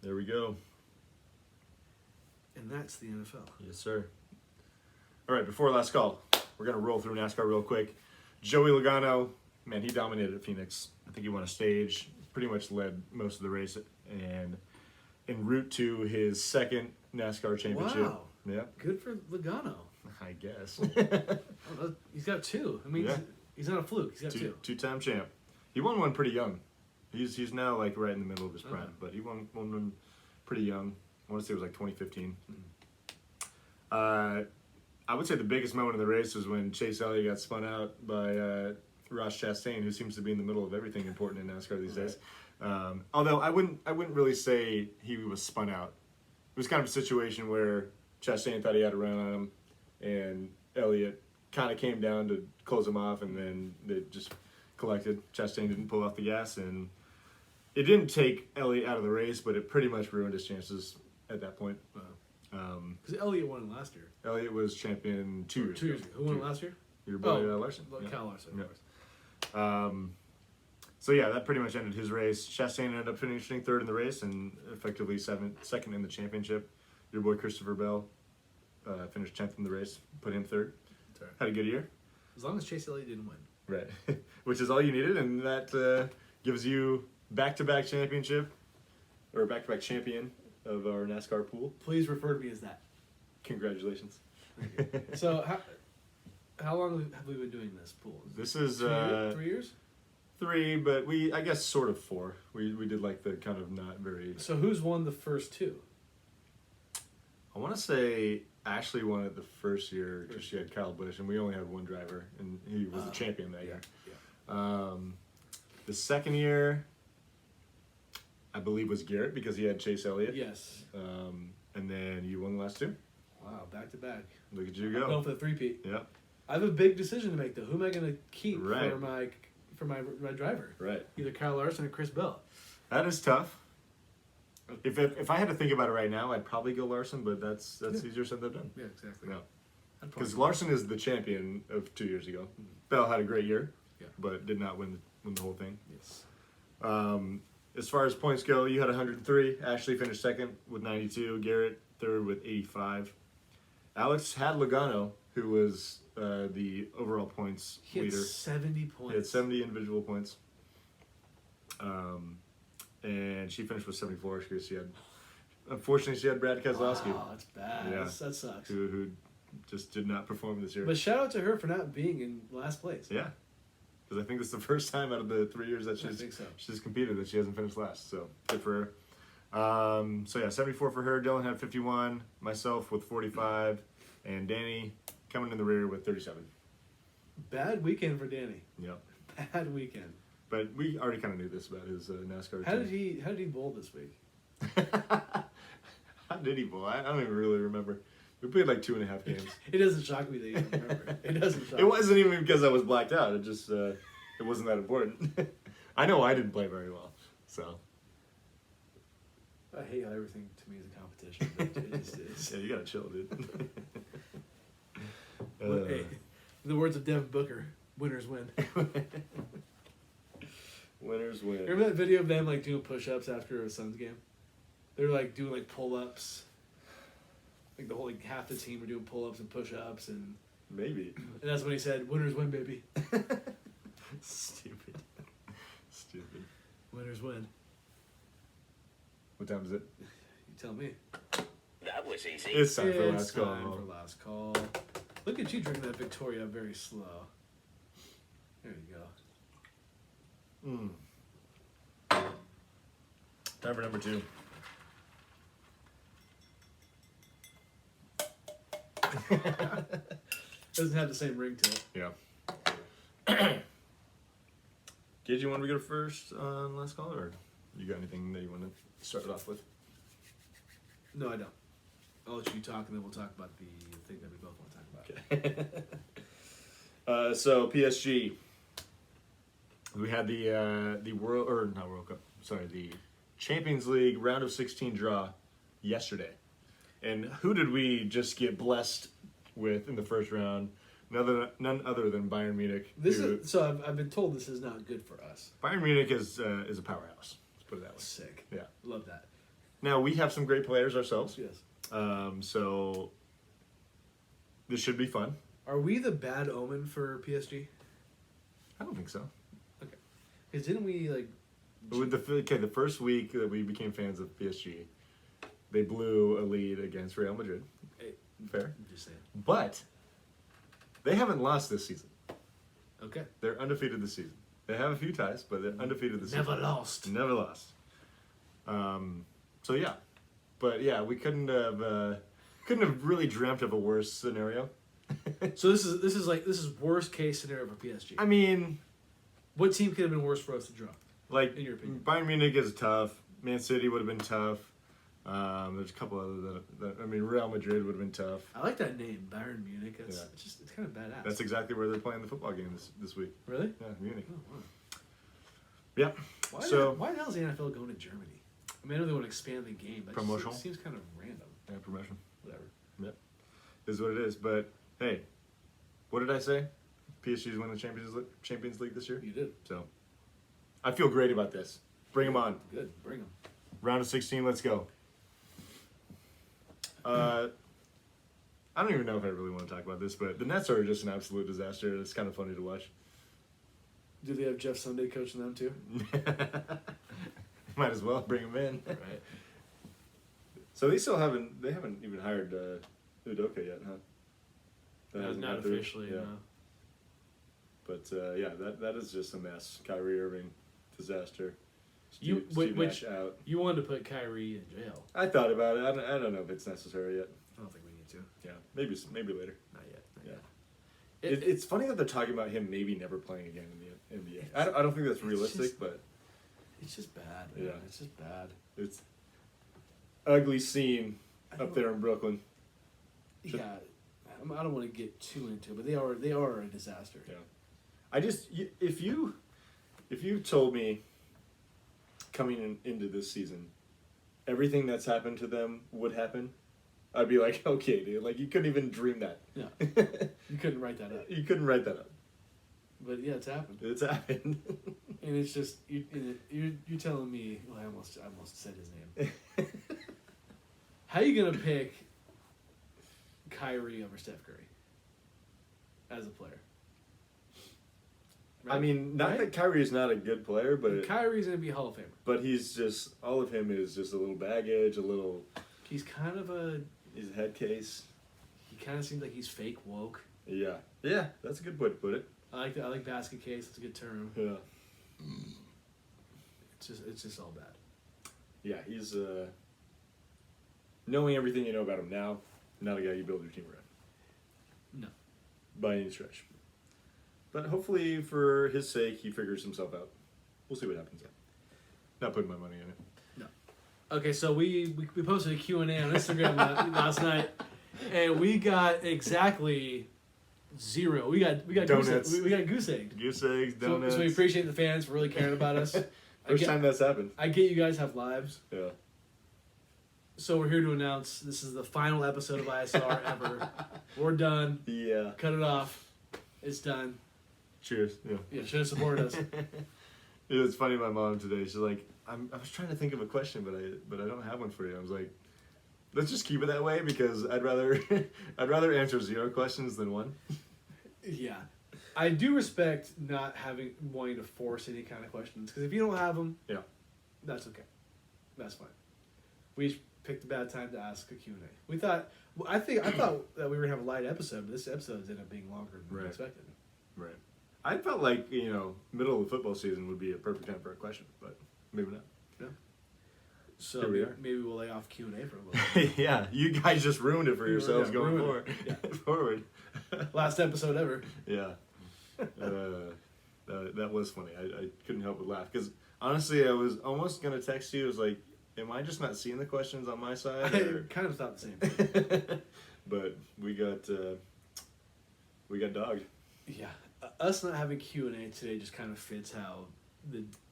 There we go. And that's the NFL. Yes, sir. All right, before last call, we're gonna roll through NASCAR real quick. Joey Logano, man, he dominated at Phoenix. I think he won a stage, pretty much led most of the race, and en route to his second NASCAR championship. Wow. Yeah, Good for Logano. I guess. He's got two. I mean, Yeah. he's not a fluke. He's got two. Two-time champ. He won one pretty young. He's now like right in the middle of his prime, Okay. but he won one pretty young. I want to say it was like 2015. I would say the biggest moment of the race was when Chase Elliott got spun out by Ross Chastain, who seems to be in the middle of everything important in NASCAR these days. Although I wouldn't really say he was spun out. It was kind of a situation where Chastain thought he had a run on him, and Elliott kind of came down to close him off, and then they just collected. Chastain didn't pull off the gas, and it didn't take Elliott out of the race, but it pretty much ruined his chances at that point. Because Elliott won it last year. Elliott was champion 2 years 2 years ago. Who won it last year? Your boy Larson. Yeah. Kyle Larson. Yeah. Of course. So yeah, that pretty much ended his race. Chastain ended up finishing third in the race and effectively second in the championship. Your boy Christopher Bell finished 10th in the race, put him third. Sorry. Had a good year. As long as Chase Elliott didn't win. Right. Which is all you needed, and that gives you back-to-back championship, or back-to-back champion of our NASCAR pool. Please refer to me as that. Congratulations. So, how long have we been doing this pool? This is 3 years? 3, but I guess sort of 4. We did like the kind of not very. So who's won the first 2? I want to say Ashley won it the first year because she had Kyle Busch, and we only had one driver, and he was the champion that year. Yeah. The second year, I believe, was Garrett because he had Chase Elliott. Yes. And then you won the last 2. Wow, back to back. Look at you I'm go. going for the three-peat. Yeah. I have a big decision to make though. Who am I going to keep Right. for my driver? Right. Either Kyle Larson or Chris Bell. That is tough. If I had to think about it right now, I'd probably go Larson, but that's easier said than done. Yeah, exactly. No. Because Larson is the champion of 2 years ago. Bell had a great year, Yeah. but did not win the whole thing. Yes. As far as points go, you had 103. Ashley finished second with 92. Garrett third with 85. Alex had Logano, who was the overall points He had leader. 70 points. He had 70 individual points. And she finished with 74 because unfortunately, she had Brad Keselowski, Wow, that's bad. Yeah. That sucks. who just did not perform this year. But shout out to her for not being in last place. Yeah, because I think this is the first time out of the 3 years that I think so. she's competed that she hasn't finished last. So good for her. So yeah, 74 for her. Dylan had 51. Myself with 45, and Danny coming in the rear with 37. Bad weekend for Danny. Yep. Bad weekend. But we already kind of knew this about his NASCAR. How did he bowl this week? How did he bowl? I don't even really remember. We played like 2.5 games. It doesn't shock me that you don't remember. It doesn't shock It wasn't even because I was blacked out. It just it wasn't that important. I know I didn't play very well, so I hate how everything to me is a competition. But it just is. yeah, you gotta chill, dude. But, hey, in the words of Devin Booker, winners win. Winners win. Remember that video of them like doing push-ups after a Suns game? They were like doing like pull-ups. Like the whole like half the team were doing pull-ups and push-ups and Maybe. that's when he said, "Winners win, baby." Stupid. Stupid. Winners win. What time is it? You tell me. That was easy. It's time for It's last time call. for last call. Look at you drinking that Victoria very slow. There you go. Time for number 2. Doesn't have the same ring to it. Yeah. Gage, you want to go first on last call, or you got anything that you want to start it off with? No, I don't. I'll let you talk, and then we'll talk about the thing that we both want to talk about. Okay. So PSG, we had the the Champions League round of 16 draw yesterday, and who did we just get blessed with in the first round? None other than Bayern Munich. I've been told this is not good for us. Bayern Munich is a powerhouse. Let's put it that way. Sick. Yeah. Love that. Now we have some great players ourselves. Yes. So this should be fun. Are we the bad omen for PSG? I don't think so. Okay. Because didn't we like? With the first week that we became fans of PSG, they blew a lead against Real Madrid. Fair. I'm just saying. But they haven't lost this season. Okay. They're undefeated this season. They have a few ties, but they're undefeated this Never season. lost. Never lost. So yeah, but yeah, we couldn't have really dreamt of a worse scenario. So this is worst case scenario for PSG. I mean, What team could have been worse for us to draw? like In your opinion. Bayern Munich is tough. Man City would have been tough. There's a couple other Real Madrid would have been tough. I like that name, Bayern Munich. Yeah. It's kind of badass. That's exactly where they're playing the football game this week. Really? Yeah, Munich. Oh, wow. Yeah. Why the hell is the NFL going to Germany? I mean, I know they want to expand the game, but Promotional. it seems kind of random. Yeah, promotion. Whatever. Yep. Is what it is. But hey, what did I say? PSG's winning the Champions League this year. You did. So I feel great about this. Bring them on. Good. Bring them. Round of 16. Let's go. I don't even know if I really want to talk about this, but the Nets are just an absolute disaster. It's kind of funny to watch. Do they have Jeff Sunday coaching them too? Might as well bring him in. Right. So they haven't even hired Udoka yet, huh? That hasn't Not gone through. officially, Yeah. no. But yeah, that is just a mess. Kyrie Irving, disaster. Steve Nash out. You wanted to put Kyrie in jail. I thought about it. I don't know if it's necessary yet. I don't think we need to. Yeah, maybe later. Not yet. Not Yeah. yet. It's funny that they're talking about him maybe never playing again in the NBA. I don't think that's realistic, but It's just bad. Man. Yeah. It's just bad. it's ugly scene up there in Brooklyn. Yeah. I don't want to get too into it, but they are a disaster. Yeah. I just if you told me coming into this season everything that's happened to them would happen, I'd be like, okay, dude, like you couldn't even dream that. Yeah. You couldn't write that up. You couldn't write that up. But yeah, it's happened. It's happened. And it's just you're telling me. Well, I almost said his name. How you gonna pick Kyrie over Steph Curry as a player? I mean, not that Kyrie is not a good player, but Kyrie's gonna be a Hall of Famer. But he's just all of him is just a little baggage, a little. He's kind of a. He's a head case. He kind of seems like he's fake woke. Yeah, yeah, that's a good way to put it. I like that. I like basket case. It's a good term. Yeah. It's just all bad. Yeah, he's knowing everything you know about him now, not a guy you build your team around. No. By any stretch. But hopefully, for his sake, he figures himself out. We'll see what happens. Not putting my money in it. No. Okay, so we posted a Q&A on Instagram last night, and we got exactly 0. We got Donuts. we got goose egg. Goose eggs, donuts. So we appreciate the fans for really caring about us. First time that's happened. I get you guys have lives. Yeah. So we're here to announce this is the final episode of ISR ever. We're done. Yeah. Cut it off. It's done. Cheers. Yeah. Yeah, should have supported us. It was funny. My mom today. She's like, I was trying to think of a question, but I don't have one for you. I was like, let's just keep it that way because I'd rather answer 0 questions than 1. Yeah, I do respect not wanting to force any kind of questions because if you don't have them, Yeah. that's okay. That's fine. We just picked a bad time to ask a Q&A. We thought, I thought that we were gonna have a light episode, but this episode ended up being longer than we expected. Right. I felt like middle of the football season would be a perfect time for a question, but maybe not. Yeah. So Here we are. maybe we'll lay off Q&A for a little bit. Yeah, you guys just ruined it for yourselves going ruined forward. it. Yeah. Forward. Last episode ever. Yeah. That was funny. I couldn't help but laugh because honestly, I was almost gonna text you. I was like, "Am I just not seeing the questions on my side?" I Or... kind of thought the same thing. But we got dogged. Yeah. Us not having Q&A today just kind of fits how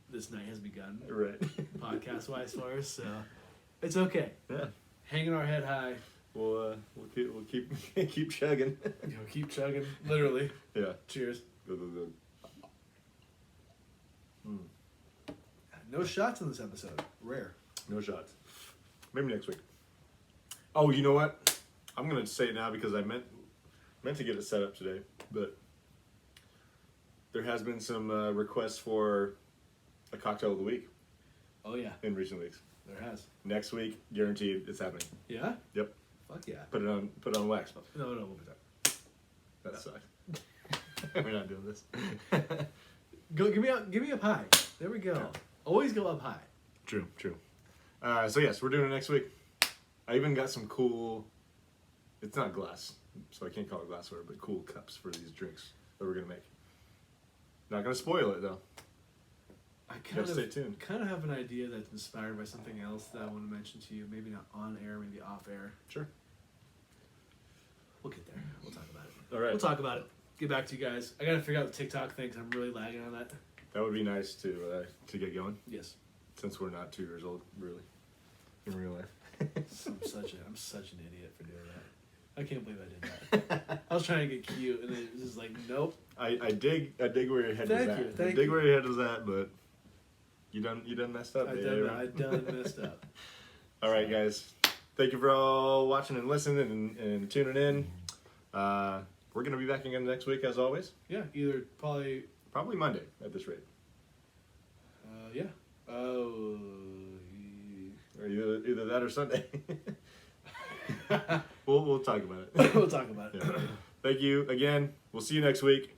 this night has begun. Right. Podcast-wise for us, so it's okay. Yeah. Hanging our head high. We'll keep keep chugging. Keep chugging. Literally. Yeah. Cheers. Go. No shots in this episode. Rare. No shots. Maybe next week. Oh, you know what? I'm gonna say it now because I meant to get it set up today, but there has been some requests for a cocktail of the week Oh yeah, in recent weeks. there has. Next week, guaranteed, it's happening. Yeah. Yep. Fuck yeah. Put it on wax. No, we'll be done. That sucks. We're not doing this. Go give me up high. There we go. Yeah. Always go up high. True. So yes, we're doing it next week. I even got some cool. It's not glass, so I can't call it glassware, but cool cups for these drinks that we're gonna make. Not gonna spoil it though. I Stay tuned. kind of have an idea that's inspired by something else that I want to mention to you. Maybe not on air, maybe off air. Sure. We'll get there. We'll talk about it. All right. We'll talk about it. Get back to you guys. I gotta figure out the TikTok thing because I'm really lagging on that. That would be nice to get going Yes. since we're not 2 years old, really, in real life. I'm such an idiot for doing that. I can't believe I did that. I was trying to get cute, and it was just like, nope. I dig where your head was at. Thank I dig you. where your head was at, but you done messed up. I done messed up. All right, guys. Thank you for all watching and listening and tuning in. We're gonna be back again next week as always. Yeah, probably Monday at this rate. yeah. Oh. Or either that or Sunday. We'll talk about it. We'll talk about it. Yeah. Thank you again. We'll see you next week.